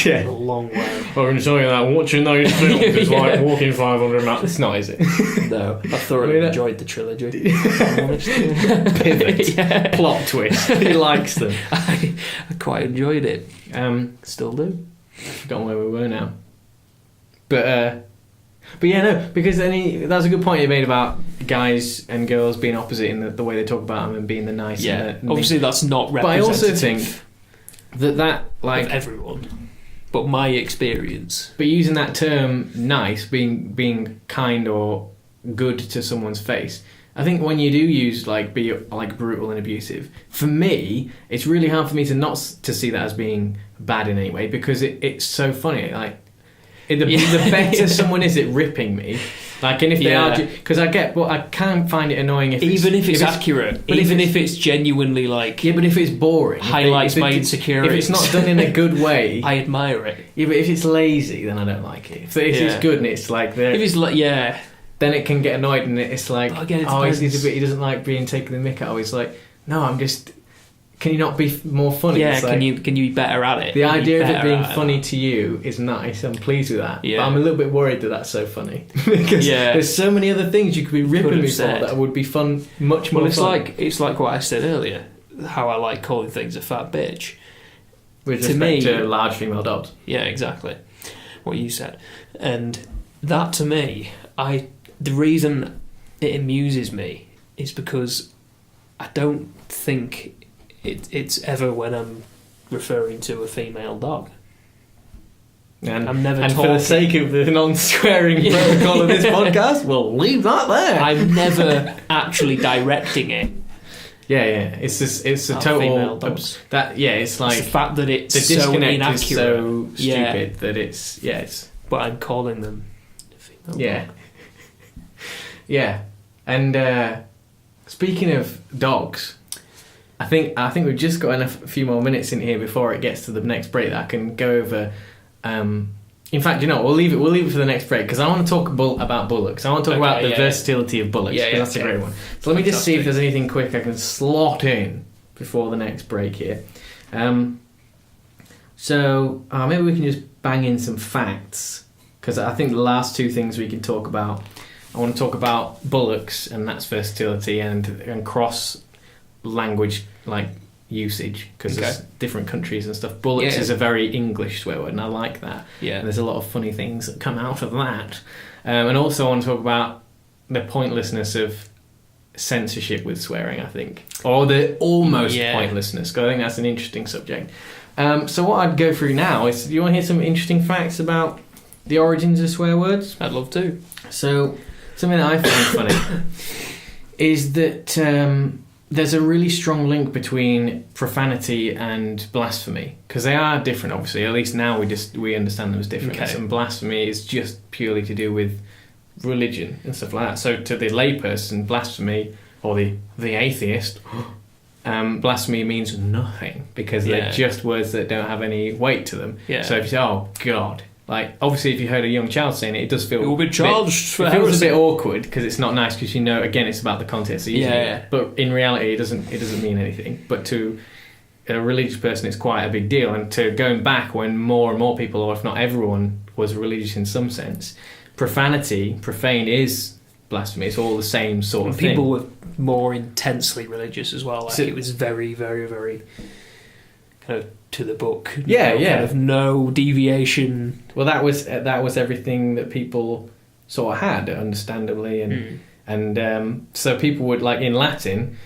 Yeah, a long way. I can tell you that watching those films is like walking 500 miles. It's not, is it? No, I thoroughly enjoyed the trilogy. Pivot, plot twist. He likes them. I quite enjoyed it. Still do. I've forgotten where we were now. But yeah, no, because that's a good point you made about guys and girls being opposite in the way they talk about them and being the nice. Yeah, obviously that's not representative. But I also think that like of everyone. But my experience. But using that term nice, being kind or good to someone's face, I think when you do use be like brutal and abusive, for me, it's really hard for me to see that as being bad in any way, because it's so funny. Like the better someone is at ripping me. Like, and if they are, because I can find it annoying if it's accurate, if it's genuinely like, but if it's boring, highlights my insecurities. If it's not done in a good way, I admire it. Yeah, but if it's lazy, then I don't like it. If it's good and it's like if it's like then it can get annoyed and it's like, he doesn't like being taken the mick out. It's like, no, I'm just. Can you not be more funny? Yeah, like, can you be better at it? The idea of it being funny to you is nice. I'm pleased with that. Yeah. But I'm a little bit worried that that's so funny. Because there's so many other things you could be ripping me for that would be fun, much more fun. It's like what I said earlier, how I like calling things a fat bitch. With respect to large female dogs. Yeah, exactly. What you said. And that, to me, the reason it amuses me is because I don't think it's ever when I'm referring to a female dog. And I'm never for the sake of the non-swearing protocol of this podcast, we'll leave that there. I'm never actually directing it Yeah, it's a total that. Yeah, it's like it's the fact that it's the so disconnect inaccurate, is so stupid that it's. But I'm calling them female. Yeah, yeah, and speaking of dogs, I think we've just got a few more minutes in here before it gets to the next break that I can go over. In fact, we'll leave it for the next break because I want to talk about bullocks. I want to talk about the versatility of bullocks because that's a great one. So let me just see if there's anything quick I can slot in before the next break here. So maybe we can just bang in some facts because I think the last two things we can talk about. I want to talk about bullocks and that's versatility and cross language like usage because there's different countries and stuff. Bullocks is a very English swear word and I like that. Yeah. And there's a lot of funny things that come out of that. And also I want to talk about the pointlessness of censorship with swearing, I think. Or the almost pointlessness, because I think that's an interesting subject. So what I'd go through now is, do you want to hear some interesting facts about the origins of swear words? I'd love to. So something that I find funny is that there's a really strong link between profanity and blasphemy because they are different. Obviously, at least now we understand them as different. Okay. And blasphemy is just purely to do with religion and stuff like that. So to the layperson, blasphemy or the atheist, blasphemy means nothing because they're just words that don't have any weight to them. Yeah. So if you say, "Oh God." Like, obviously, if you heard a young child saying it, it does feel... You'll be charged for heresy. It feels a bit awkward, because it's not nice, because again, it's about the context. But in reality, it doesn't mean anything. But to a religious person, it's quite a big deal. And to going back when more and more people, or if not everyone, was religious in some sense, profane is blasphemy. It's all the same sort of thing. People were more intensely religious as well. Like, it was very, very, very kind of to the book. Kind of no deviation. Well, that was everything that people sort of had, understandably, and so people would, like in Latin,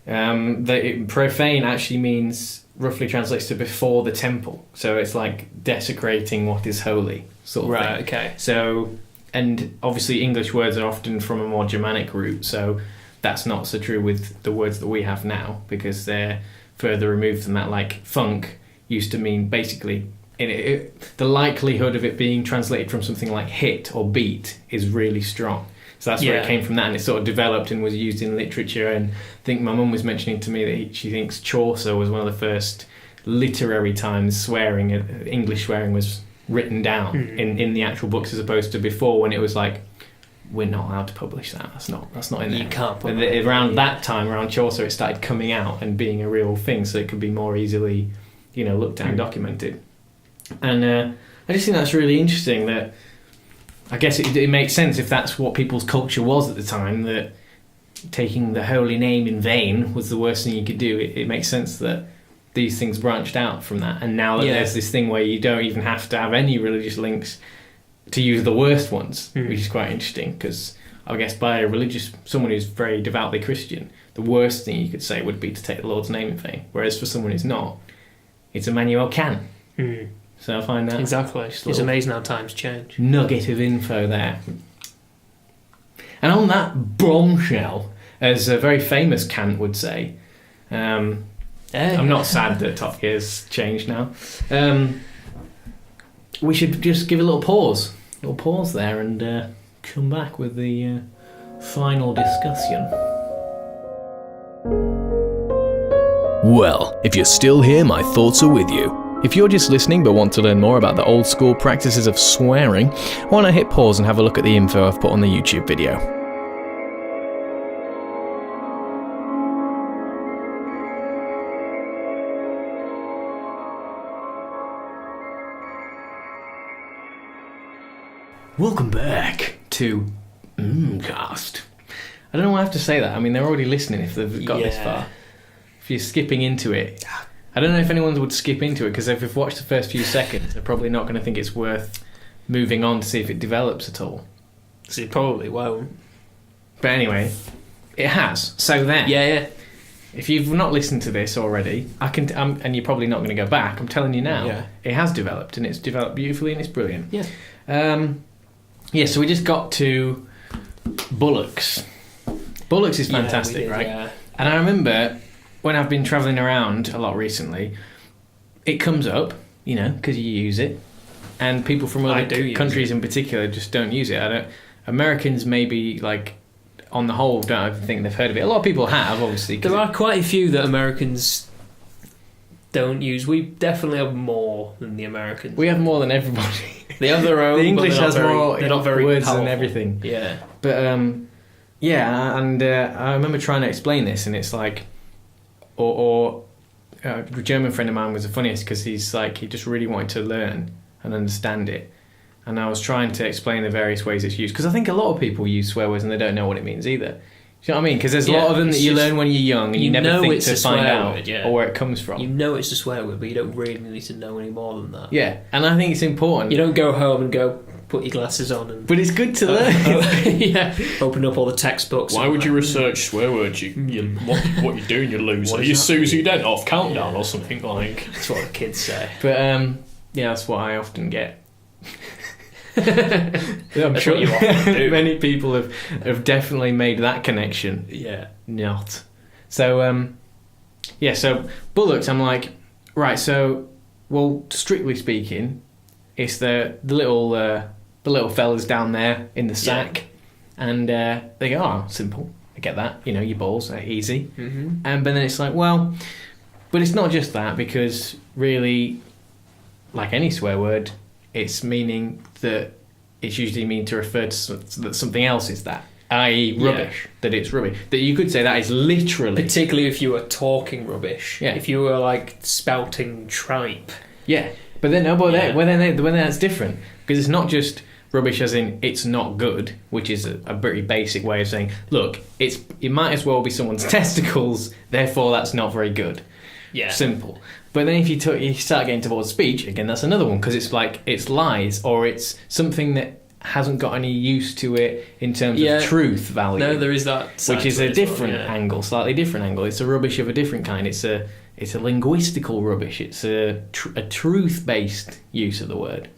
profane actually means, roughly translates to before the temple. So it's like desecrating what is holy, sort of thing. Right. Okay. So, and obviously English words are often from a more Germanic root, so that's not so true with the words that we have now because they're further removed than that. Like funk used to mean basically the likelihood of it being translated from something like hit or beat is really strong. So that's where it came from that, and it sort of developed and was used in literature. And I think my mum was mentioning to me that she thinks Chaucer was one of the first literary times swearing, English swearing was written down in the actual books, as opposed to before when it was like, we're not allowed to publish that. That's not in there. You can't publish it. Around that time, around Chaucer, it started coming out and being a real thing, so it could be more easily, looked at and documented. And I just think that's really interesting. That I guess it makes sense if that's what people's culture was at the time. That taking the holy name in vain was the worst thing you could do. It makes sense that these things branched out from that, and now that there's this thing where you don't even have to have any religious links to use the worst ones, which is quite interesting, because I guess by someone who's very devoutly Christian, the worst thing you could say would be to take the Lord's name in vain, whereas for someone who's not, it's Emmanuel can. So I find that exactly. It's amazing how times change. Nugget of info there. And on that bombshell, as a very famous Kant would say, I'm not sad that Top Gear's changed now. We should just give a little pause there and come back with the final discussion. Well, if you're still here, my thoughts are with you. If you're just listening but want to learn more about the old school practices of swearing, why not hit pause and have a look at the info I've put on the YouTube video. Welcome back to Mmmcast. I don't know why I have to say that. I mean, they're already listening if they've got this far. If you're skipping into it, I don't know if anyone would skip into it, because if they've watched the first few seconds, they're probably not going to think it's worth moving on to see if it develops at all. So it probably won't. But anyway, it has. So then, if you've not listened to this already, and you're probably not going to go back, I'm telling you now, it has developed, and it's developed beautifully, and it's brilliant. So we just got to bullocks. Bullocks is fantastic, right? Yeah. And I remember when I've been travelling around a lot recently, it comes up, because you use it. And people from other countries in particular just don't use it. Americans maybe, like, on the whole, don't even think they've heard of it. A lot of people have, obviously. There are quite a few that Americans don't use. We definitely have more than the Americans. We have more than everybody. They have their own. The English has more they're not very words powerful. and everything. Yeah. But I remember trying to explain this, and it's like, a German friend of mine was the funniest because he's like, he just really wanted to learn and understand it, and I was trying to explain the various ways it's used, because I think a lot of people use swear words and they don't know what it means either. Do you know what I mean? Because there's a lot of them that you learn when you're young and you never think to find out or where it comes from. You know it's a swear word, but you don't really need to know any more than that. Yeah, and I think it's important. You don't go home and go put your glasses on and. But it's good to learn. Yeah, open up all the textbooks. Why would you research swear words? What you're doing, you loser. You Susie Dent off Countdown or something like. That's what the kids say. But that's what I often get. I'm sure you often do. Many people have definitely made that connection. Yeah. Not. So so bullocks, I'm like, right, so, well, strictly speaking, it's the little fellas down there in the sack, and they go, oh, simple, I get that, your balls are easy. Mm-hmm. But then it's like, well, but it's not just that, because really, like any swear word, it's meaning that it's usually mean to refer to that something else is that, i.e. rubbish, that it's rubbish. That you could say that is literally... Particularly if you were talking rubbish. Yeah. If you were, like, spouting tripe. Yeah. But then, when that's different, because it's not just rubbish as in it's not good, which is a pretty basic way of saying, look, it might as well be someone's testicles, therefore that's not very good. Yeah. Simple. But then if you start getting towards speech, again, that's another one, because it's like, it's lies, or it's something that hasn't got any use to it in terms of truth value. No, there is that side which is to a it as different well, yeah. angle, slightly different angle. It's a rubbish of a different kind. It's a linguistical rubbish. It's a truth-based use of the word.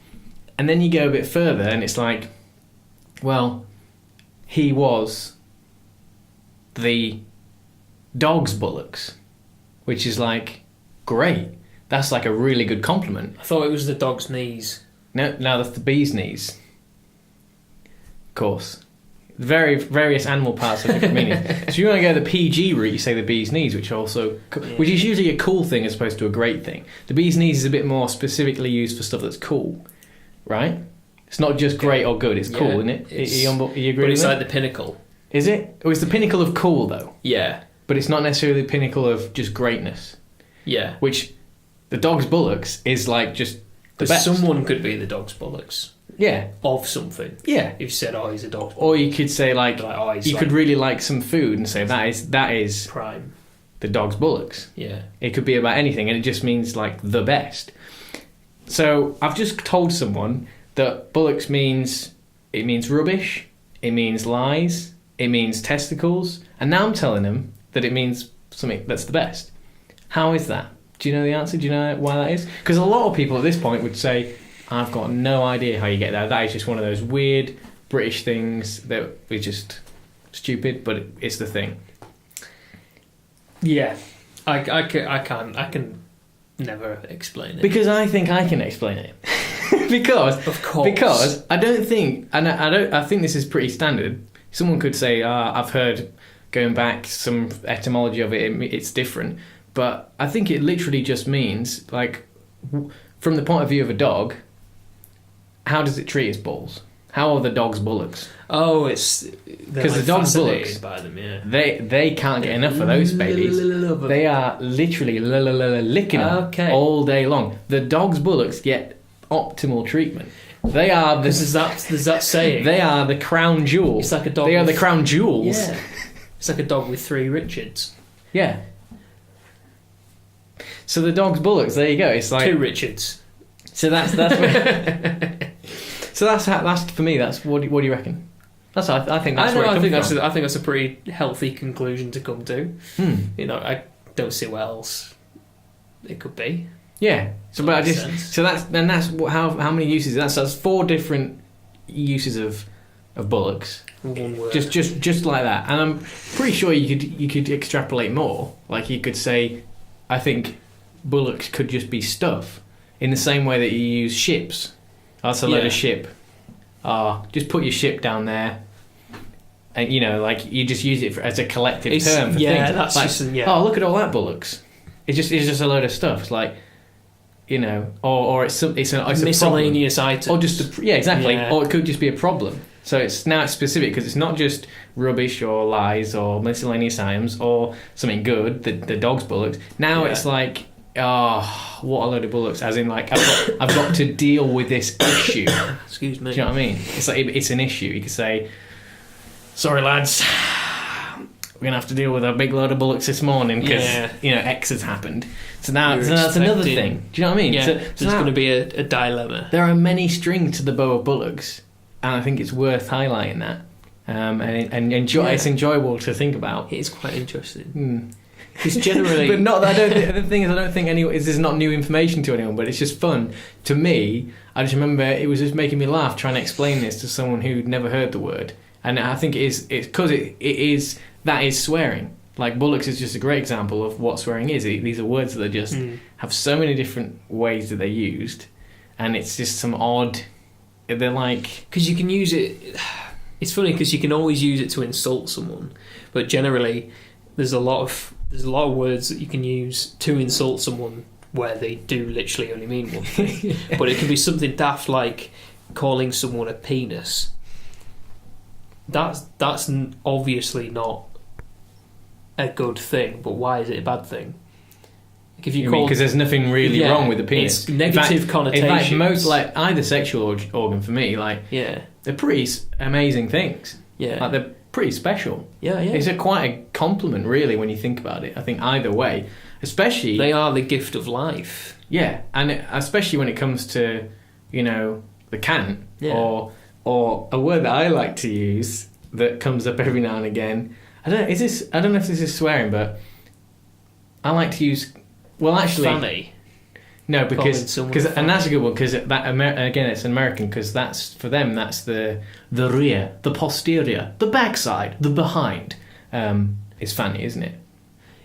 And then you go a bit further, and it's like, well, he was the dog's bullocks, which is like, great. That's like a really good compliment. I thought it was the dog's knees. No, that's the bee's knees. Of course. Various animal parts have different meanings. So you want to go the PG route, you say the bee's knees, which which is usually a cool thing as opposed to a great thing. The bee's knees is a bit more specifically used for stuff that's cool, right? It's not just great or good, it's cool, isn't it? You agree but it's with like the pinnacle. Is it? Or it's the pinnacle of cool, though? Yeah. But it's not necessarily the pinnacle of just greatness. Yeah. Which, the dog's bullocks is like just the best. Someone could be the dog's bullocks. Yeah. Of something. Yeah. If you said, oh, he's a dog's bullocks. Or you could say, like you could really like some food and say, that is prime. The dog's bullocks. Yeah. It could be about anything, and it just means, like, the best. So, I've just told someone that bullocks means rubbish, it means lies, it means testicles, and now I'm telling them that it means something that's the best. How is that? Do you know the answer? Do you know why that is? Because a lot of people at this point would say, I've got no idea how you get that. That is just one of those weird British things that are just stupid, but it's the thing. Yeah. I can never explain it. Because I think I can explain it. because of course. Because I don't think, and I think this is pretty standard. Someone could say, I've heard going back some etymology of it, it's different. But I think it literally just means, like, from the point of view of a dog, how does it treat its balls? How are the dog's bullocks? Oh, it's... Because the dog's bullocks, by them, yeah. they can't get enough of those babies. They are literally licking them all day long. The dog's bullocks get optimal treatment. They are the... There's that saying. They are the crown jewels. It's like a dog. They are the crown jewels. Yeah. It's like a dog with 3 Richards. Yeah. So the dog's bullocks, there you go. It's like 2 Richards. So that's so that's for me. That's what do you reckon? That's I think that's where it comes from. I think that's a pretty healthy conclusion to come to. You know, I don't see what else it could be. Yeah. So but that's how many uses? That's 4 different uses of of bullocks. One word. Just like that. And I'm pretty sure you could extrapolate more. Like you could say, I think bullocks could just be stuff. In the same way that you use ships. That's a load of ship. Just put your ship down there. And, you know, like, you just use it as a collective term for things. That's like, just... Oh, look at all that bullocks. It's just a load of stuff. It's like, you know, or it's miscellaneous items. Or just... exactly. Yeah. Or it could just be a problem. So it's specific, because it's not just rubbish or lies or miscellaneous items or something good, the dog's bullocks. Now it's like... Oh, what a load of bullocks! As in, like, I've got to deal with this issue. Excuse me. Do you know what I mean? It's like it's an issue. You could say, "Sorry, lads, we're gonna have to deal with a big load of bullocks this morning because X has happened." So now that's another thing. Do you know what I mean? Yeah. So there's going to be a dilemma. There are many strings to the bow of bullocks, and I think it's worth highlighting that. It's enjoyable to think about. It is quite interesting. Because generally, but not. The thing is, I don't think this is not new information to anyone, but it's just fun to me. I just remember it was just making me laugh trying to explain this to someone who'd never heard the word, and I think it's because it is swearing. Like bullocks is just a great example of what swearing is. These are words that just have so many different ways that they're used, and it's just some odd. They're like because you can use it. It's funny because you can always use it to insult someone, but generally, there's a lot of words that you can use to insult someone where they do literally only mean one thing. But it can be something daft like calling someone a penis. That's obviously not a good thing, but why is it a bad thing? Like if because there's nothing really wrong with the penis. It's negative connotations. In fact, most like either sexual organ for me, like they're pretty amazing things. Yeah, like they're pretty special. Yeah. It's quite a compliment, really, when you think about it. I think either way, especially they are the gift of life. Yeah, and especially when it comes to the cant or a word that I like to use that comes up every now and again. I don't know if this is swearing, but I like to use. Well, actually, funny. No, because and that's a good one because again it's American because that's for them that's the rear, the posterior, the backside, the behind. It's fanny, isn't it?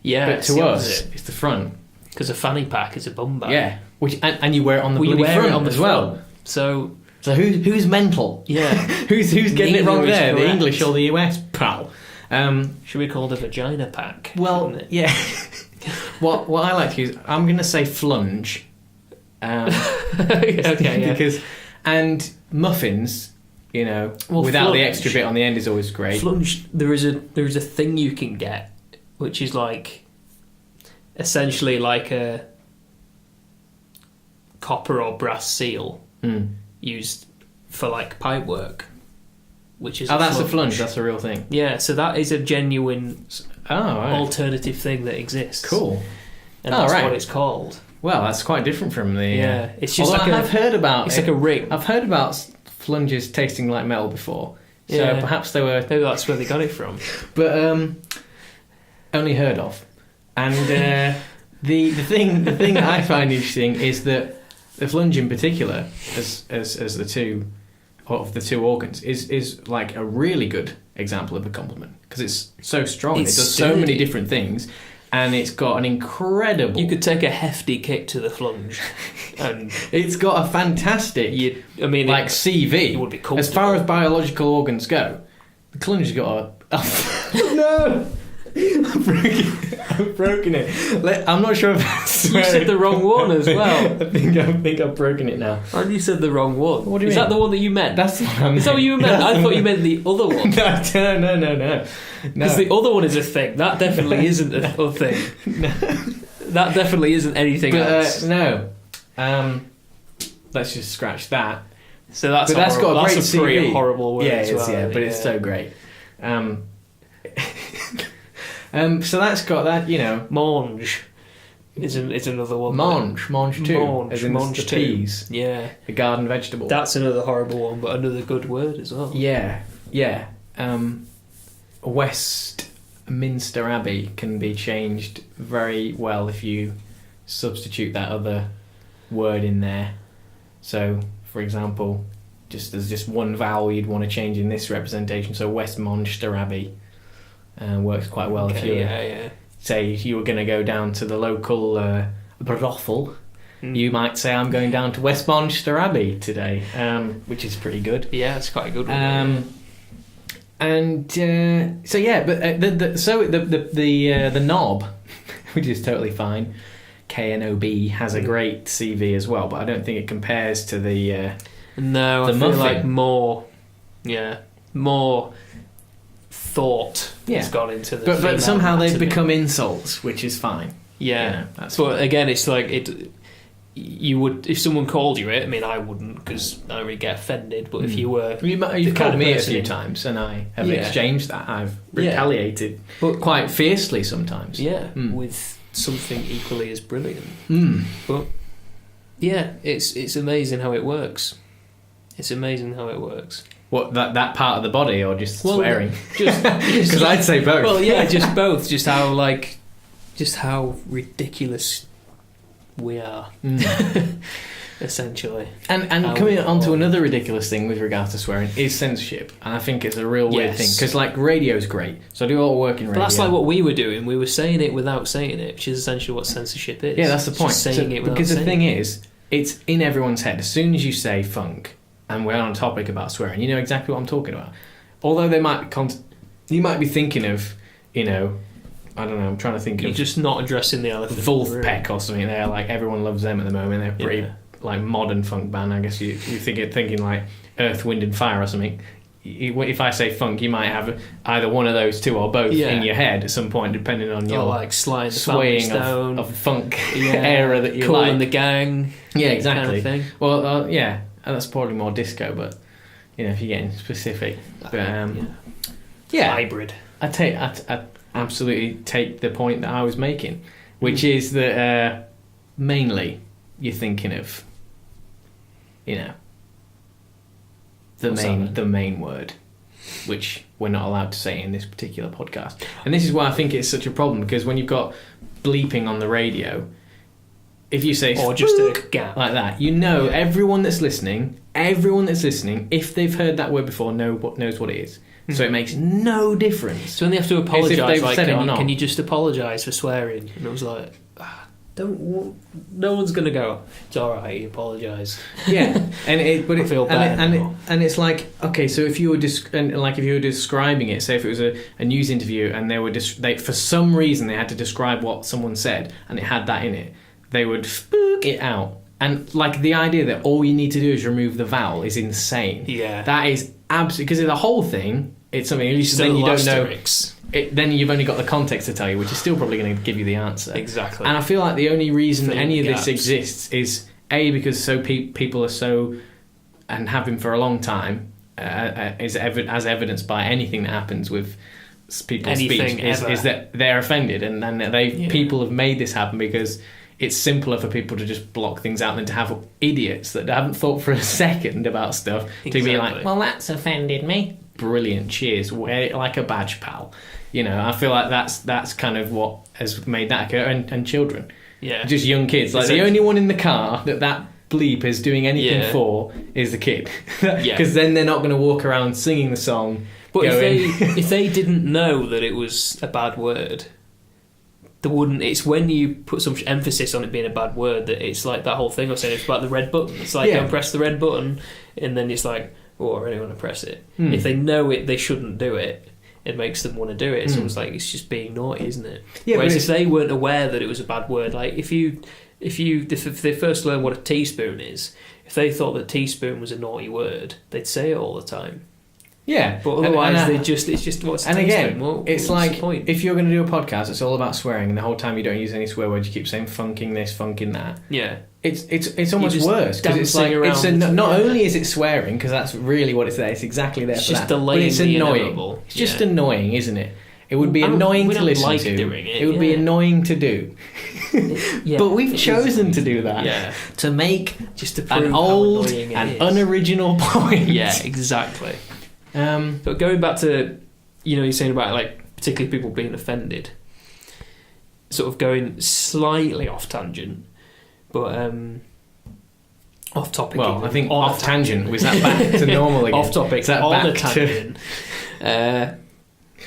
Yeah, but to us it's the front because a fanny pack is a bum bag. Yeah, and you wear it on the bloody front as well. So who's mental? Yeah, who's getting it wrong there? The English or the US pal? Should we call it a vagina pack? Well, yeah. What I like to use, I'm going to say flunge. Because and muffins, without flunge, the extra bit on the end is always great. Flunge. There is a thing you can get, which is like essentially like a copper or brass seal used for like pipe work. Which is that's a flunge. That's a real thing. Yeah, so that is a genuine alternative thing that exists. Cool. And that's what it's called. Well, that's quite different from the. Yeah, it's just like I've heard about. It's like a ring. I've heard about flunges tasting like metal before, so perhaps they were. Maybe that's where they got it from. But only heard of, and the thing that I find interesting is that the flunge in particular, as the two of the two organs, is like a really good example of a compliment because it's so strong. It does so many different things. And it's got an incredible... You could take a hefty kick to the flunge. And it's got a fantastic, CV. It would be cool. As far as biological organs go, the flunge has got a... No! I've broken it. I'm not sure if that's... You said the wrong one as well. I think I've broken it now. And you said the wrong one. What do you mean? Is that the one that you meant? That's the one I meant. Is that what you meant? I thought you meant the other one. No. Because the other one is a thing. That definitely isn't a thing. No. That definitely isn't anything else. No. Let's just scratch that. So that's got a great that's a pretty horrible word as well. Yeah, but it's so great. So that's got that, Mange is another one. Mange too. Mange the peas. Yeah. The garden vegetable. That's another horrible one, but another good word as well. Yeah. Westminster Abbey can be changed very well if you substitute that other word in there. So, for example, there's just one vowel you'd want to change in this representation. So Westminster Abbey works quite well if you say if you were going to go down to the local brothel. You might say, I'm going down to Westminster Abbey today, which is pretty good. Yeah, it's quite a good one. The knob, which is totally fine, KNOB, has a great CV as well, but I don't think it compares to the no, the I muffin. feel like more thought has gone into the. But somehow they've become insults, which is fine. Yeah, that's but fine. Again, it's like it. You would, if someone called you it. I mean, I wouldn't because I don't really get offended. But if you were, you've called me a few times, and I have exchanged that. I've retaliated quite fiercely sometimes. Yeah, with something equally as brilliant. But yeah, it's amazing how it works. It's amazing how it works. What, that part of the body, or just swearing? Just because I'd say both. Well, yeah, just both. Just how ridiculous we are, essentially. And coming on to another ridiculous thing with regards to swearing is censorship, and I think it's a real weird thing because like radio's great, so I do all work in radio. But that's like what we were doing. We were saying it without saying it, which is essentially what censorship is. Yeah, that's the point. Just saying it without because the saying thing it. is, it's in everyone's head. As soon as you say funk, and we're on a topic about swearing, you know exactly what I'm talking about. Although they might you might be thinking of, I don't know, I'm trying to think You're of just not addressing the elephant. Wolfpack or something. They're like, everyone loves them at the moment. They're pretty like modern funk band. I guess you're thinking like Earth, Wind and Fire or something. If I say funk, you might have either one of those two or both in your head at some point, depending on your like Sly and the swaying Stone of funk era that you Cool like. and the Gang. Yeah, exactly. Kind of thing. Well, that's probably more disco, but if you're getting specific. But hybrid. I absolutely take the point that I was making, which is that mainly you're thinking of, the main word, which we're not allowed to say in this particular podcast. And this is why I think it's such a problem, because when you've got bleeping on the radio, if you say or just a gap like that, everyone that's listening, if they've heard that word before, knows what it is. So it makes no difference. So when they have to apologise, like, can you just apologise for swearing? And I was like, no one's going to go, it's alright, you apologise. Yeah, I feel bad. And it's like, okay, so if you were describing it, say if it was a news interview and they for some reason they had to describe what someone said and it had that in it, they would spook it out. And like the idea that all you need to do is remove the vowel is insane. Yeah. That is absolutely, because the whole thing, it's something at least then you don't know. Then you've only got the context to tell you, which is still probably going to give you the answer. Exactly. And I feel like the only reason any of this exists is because people are so, and have been for a long time, as evidenced by anything that happens with people's speech, is that they're offended, and people have made this happen because it's simpler for people to just block things out than to have idiots that haven't thought for a second about stuff to be like, well, that's offended me. Brilliant, cheers, wear it like a badge, pal. I feel like that's kind of what has made that occur, and children, just young kids. Like the only one in the car that bleep is doing anything for is the kid, because then they're not going to walk around singing the song. But if they didn't know that it was a bad word, they wouldn't. It's when you put so much emphasis on it being a bad word that it's like that whole thing I was saying. It's about the red button. It's like don't press the red button, and then it's like, oh, I really want to press it. If they know it, they shouldn't do it. It makes them want to do it. It's almost like it's just being naughty, isn't it? Yeah. Whereas if they weren't aware that it was a bad word, like if they first learn what a teaspoon is, if they thought that teaspoon was a naughty word, they'd say it all the time. Yeah, but otherwise it's just what's. And again, it's like the point? If you're going to do a podcast, it's all about swearing, and the whole time you don't use any swear words. You keep saying funking this, funking that. Yeah, it's almost worse because it's like not only is it swearing, because that's really what it's there. It's exactly there. It's for just that. But it's annoying. Inevitable. It's just annoying, isn't it? It would be annoying to listen to. Doing it. It would be annoying to do. But we've chosen to do that. Yeah. To make just to prove an old and unoriginal point. Yeah, exactly. But going back to, you're saying about like particularly people being offended, sort of going slightly off tangent, but Off topic. Well, I think off tangent. Was that back to normal again? Off topic. Is that on a back tangent.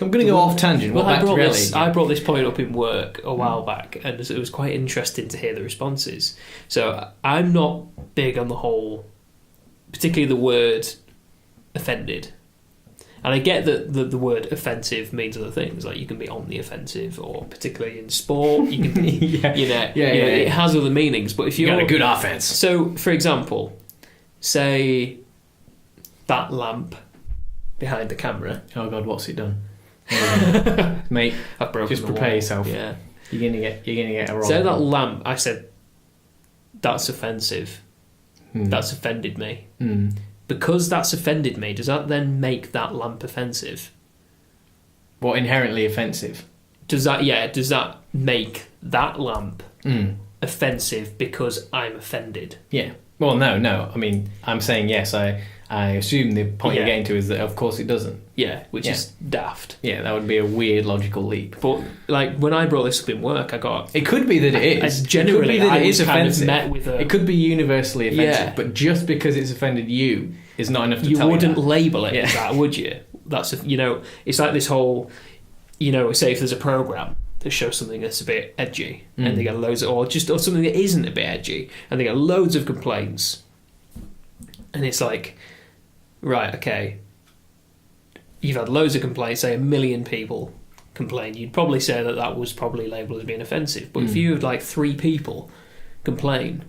I'm going to go off tangent. Well, back to reality. I brought this point up in work a while back, and it was quite interesting to hear the responses. So I'm not big on the whole, particularly the word offended. And I get that the word offensive means other things, like you can be on the offensive, or particularly in sport, you can, it has other meanings. But if you got a good offense. So, for example, say that lamp behind the camera. Oh God, what's it done? Mate, I've broken just prepare yourself. Yeah, you're gonna get a wrong. So that lamp, I said, that's offensive. That's offended me. Because that's offended me, does that then make that lamp offensive? What, inherently offensive? Does that make that lamp offensive because I'm offended? Yeah. Well, no. I mean, I'm saying yes. I assume the point you're getting to is that of course it doesn't. Yeah, which is daft. Yeah, that would be a weird logical leap. But like when I brought this up in work, it could be that it is. Generally, it is offensive. Met with it could be universally offensive, but just because it's offended you is not enough to tell you. You wouldn't label it as that, would you? That's it's like this whole, say if there's a program that shows something that's a bit edgy and they get loads of, or something that isn't a bit edgy and they get loads of complaints, and it's like, right, okay, you've had loads of complaints, say 1 million people complain, you'd probably say that was probably labelled as being offensive. But if you had like 3 people complain,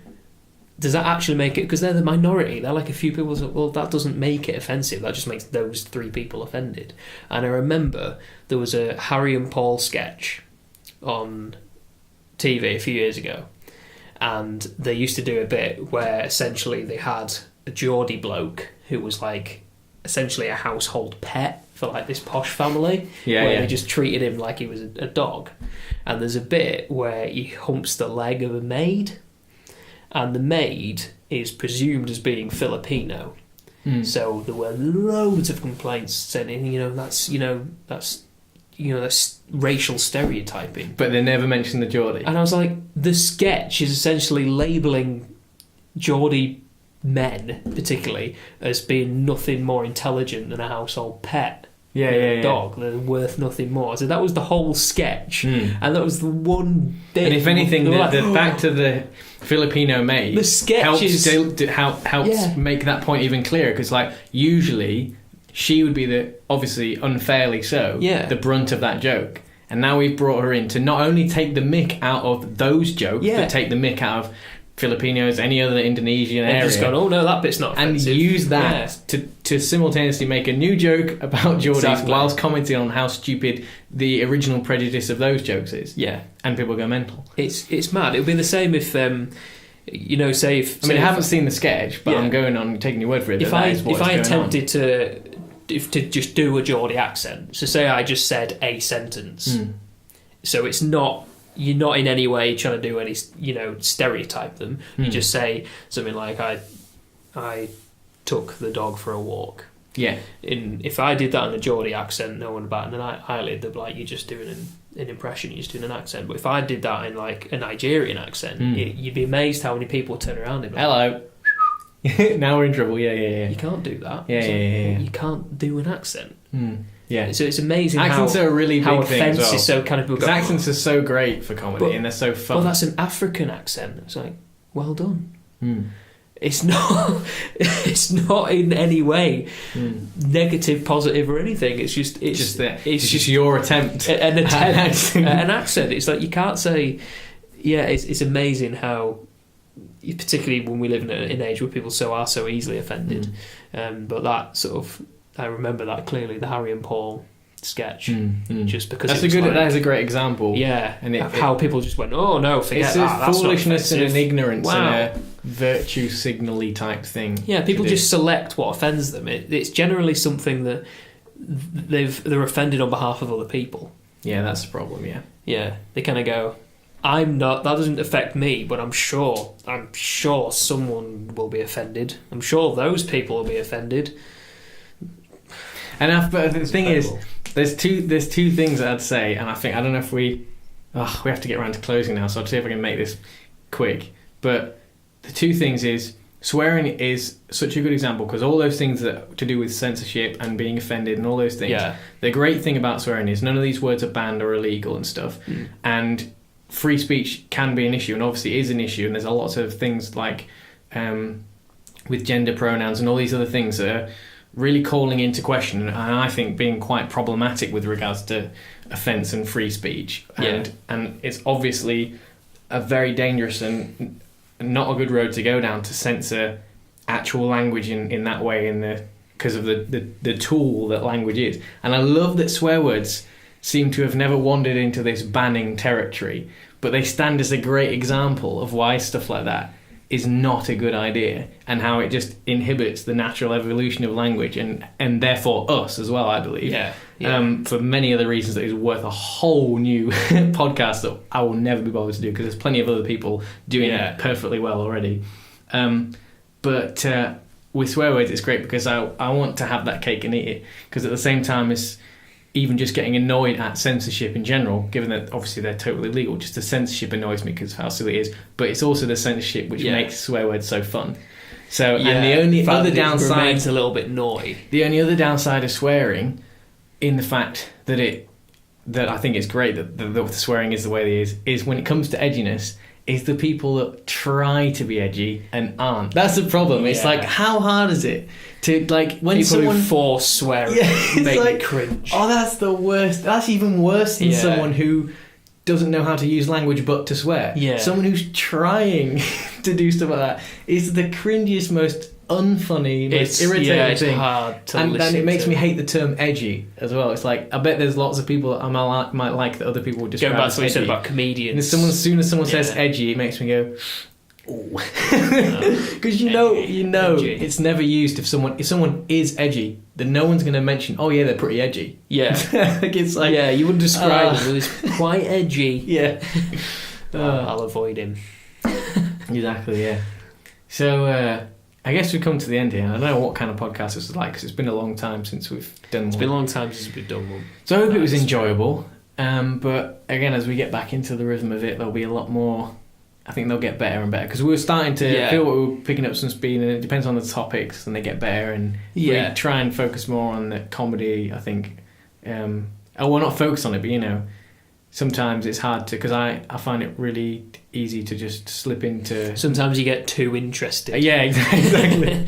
does that actually make it, because they're the minority, they're like a few people, well, that doesn't make it offensive, that just makes those 3 people offended. And I remember there was a Harry and Paul sketch on TV a few years ago, and they used to do a bit where essentially they had a Geordie bloke who was like essentially a household pet for like this posh family, where they just treated him like he was a dog. And there's a bit where he humps the leg of a maid, and the maid is presumed as being Filipino. So there were loads of complaints saying, that's racial stereotyping. But they never mentioned the Geordie. And I was like, the sketch is essentially labelling Geordie men, particularly, as being nothing more intelligent than a household pet. A dog. They're worth nothing more. So that was the whole sketch, and that was the one bit. And if anything, the fact of the Filipino maid, the sketch helps make that point even clearer, because like usually she would be obviously unfairly so, the brunt of that joke. And now we've brought her in to not only take the mick out of those jokes, but take the mick out of Filipinos, any other Indonesian area. Just gone, oh no, that bit's not offensive. And use that to simultaneously make a new joke about Geordies whilst commenting on how stupid the original prejudice of those jokes is. Yeah. And people go mental. It's mad. It would be the same if, say if... I haven't seen the sketch, but I'm going on taking your word for it. If I attempted to just do a Geordie accent, so say I just said a sentence, so it's not... You're not in any way trying to do any, stereotype them. You just say something like, I took the dog for a walk. Yeah. If I did that in a Geordie accent, no one bat an eyelid. They'd be like, you're just doing an impression, you're just doing an accent. But if I did that in like a Nigerian accent, you'd be amazed how many people turn around and be like, hello. Now we're in trouble. Yeah. You can't do that. Yeah. You can't do an accent. Yeah. So it's amazing accents are a really big thing as well. Is so kind of... Because accents are so great for comedy, and they're so fun. Well, that's an African accent. It's like, well done. It's not in any way negative, positive, or anything. It's just your attempt. An accent. It's like you can't say. Yeah, it's amazing how, particularly when we live in an age where people are so easily offended. But that sort of, I remember that clearly, the Harry and Paul sketch, just because that is a great example. Yeah, and how people just went, oh no, forget that. It's a foolishness and an ignorance and a virtue signal-y type thing. Yeah, people just select what offends them. It's generally something that they're offended on behalf of other people. Yeah, that's the problem. Yeah, they kind of go, I'm not. That doesn't affect me, but I'm sure someone will be offended. I'm sure those people will be offended. But the thing is, there's two things that I'd say, and I don't know if we have to get around to closing now, so I'll see if I can make this quick. But the two things is, swearing is such a good example because all those things that to do with censorship and being offended and all those things. Yeah. The great thing about swearing is none of these words are banned or illegal and stuff. And free speech can be an issue, and obviously is an issue. And there's a lot of things like with gender pronouns and all these other things that are really calling into question, and I think being quite problematic with regards to offence and free speech. And it's obviously a very dangerous and not a good road to go down to censor actual language in that way because of the tool that language is. And I love that swear words seem to have never wandered into this banning territory, but they stand as a great example of why stuff like that is not a good idea and how it just inhibits the natural evolution of language and therefore us as well, I believe. For many other reasons that is worth a whole new podcast that I will never be bothered to do because there's plenty of other people doing it perfectly well already. But with swear words it's great because I want to have that cake and eat it, because at the same time as even just getting annoyed at censorship in general, given that obviously they're totally legal, just the censorship annoys me because of how silly it is, but it's also the censorship which makes swear words so fun. So, and the only other downside... remains a little bit naughty. The only other downside of swearing, in the fact that I think it's great that the swearing is the way it is when it comes to edginess, is the people that try to be edgy and aren't. That's the problem. It's like, how hard is it to, like, when people someone... who force swearing make me cringe. Oh, that's the worst. That's even worse than someone who doesn't know how to use language but to swear. Someone who's trying to do stuff like that is the cringiest, most unfunny, most irritating thing. Hard to and listen then it makes to. me hate the term edgy as well. It's like, I bet there's lots of people that I might like that other people would describe Going back as to what you said edgy. about comedians. And as soon as someone says edgy, it makes me go, because you know edgy. It's never used if someone is edgy, then no one's going to mention, oh yeah, they're pretty edgy. Like, it's like, you would describe him as quite edgy. I'll avoid him. Exactly. So I guess we've come to the end here. I don't know what kind of podcast this is like because it's been a long time since we've done one. It's been a long time since we've done one. So I hope it was enjoyable. But again, as we get back into the rhythm of it, there'll be a lot more. I think they'll get better and better because we were starting to feel like we were picking up some speed, and it depends on the topics, and they get better. And we try and focus more on the comedy. I think. We're not focused on it, but sometimes it's hard to, because I find it really easy to just slip into... Sometimes you get too interested. Yeah, exactly.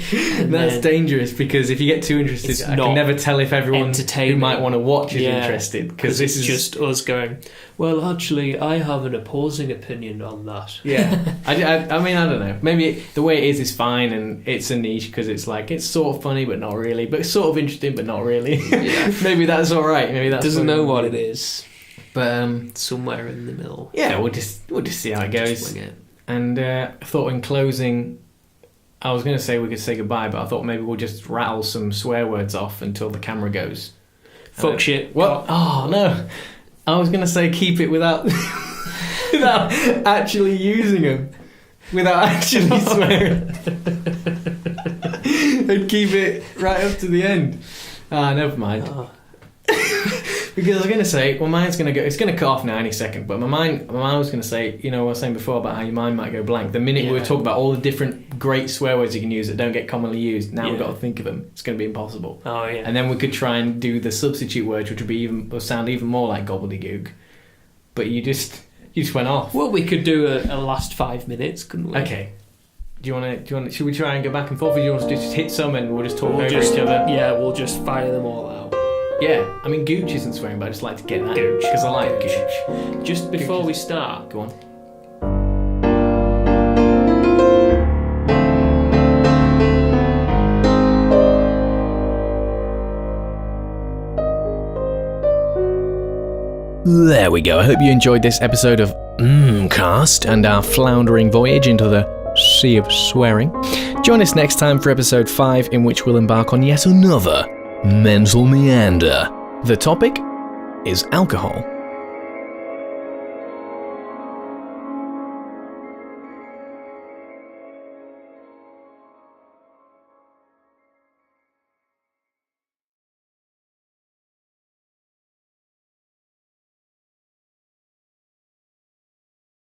That's dangerous, because if you get too interested, I can never tell if everyone who might want to watch is interested. Because this is just us going, well, actually, I have an opposing opinion on that. I mean, I don't know. Maybe the way it is fine, and it's a niche, because it's like, it's sort of funny, but not really. But it's sort of interesting, but not really. Maybe that's all right. Maybe that's doesn't know what it is. But somewhere in the middle. Yeah, we'll just see how it goes. Swing it. And I thought in closing, I was going to say we could say goodbye, but I thought maybe we'll just rattle some swear words off until the camera goes. Fuck shit. What? Oh no! I was going to say keep it without without actually using them, without actually swearing, and keep it right up to the end. Never mind. Because I was going to say, well, mine's going to go... It's going to cut off now any second, but my mind was going to say, what I was saying before about how your mind might go blank. The minute we were talking about all the different great swear words you can use that don't get commonly used, now we've got to think of them. It's going to be impossible. Oh, yeah. And then we could try and do the substitute words, which would sound even more like gobbledygook. But you just went off. Well, we could do a last 5 minutes, couldn't we? Okay. Do you want to... Should we try and go back and forth, or do you want to just hit some and we'll just talk over each other? Yeah, we'll just fire them all out. Yeah, I mean, gooch isn't swearing, but I just like to get that. Gooch. Because I like gooch. Just before we start... Go on. There we go. I hope you enjoyed this episode of Mmmcast and our floundering voyage into the sea of swearing. Join us next time for episode 5, in which we'll embark on yet another mental meander. The topic is alcohol.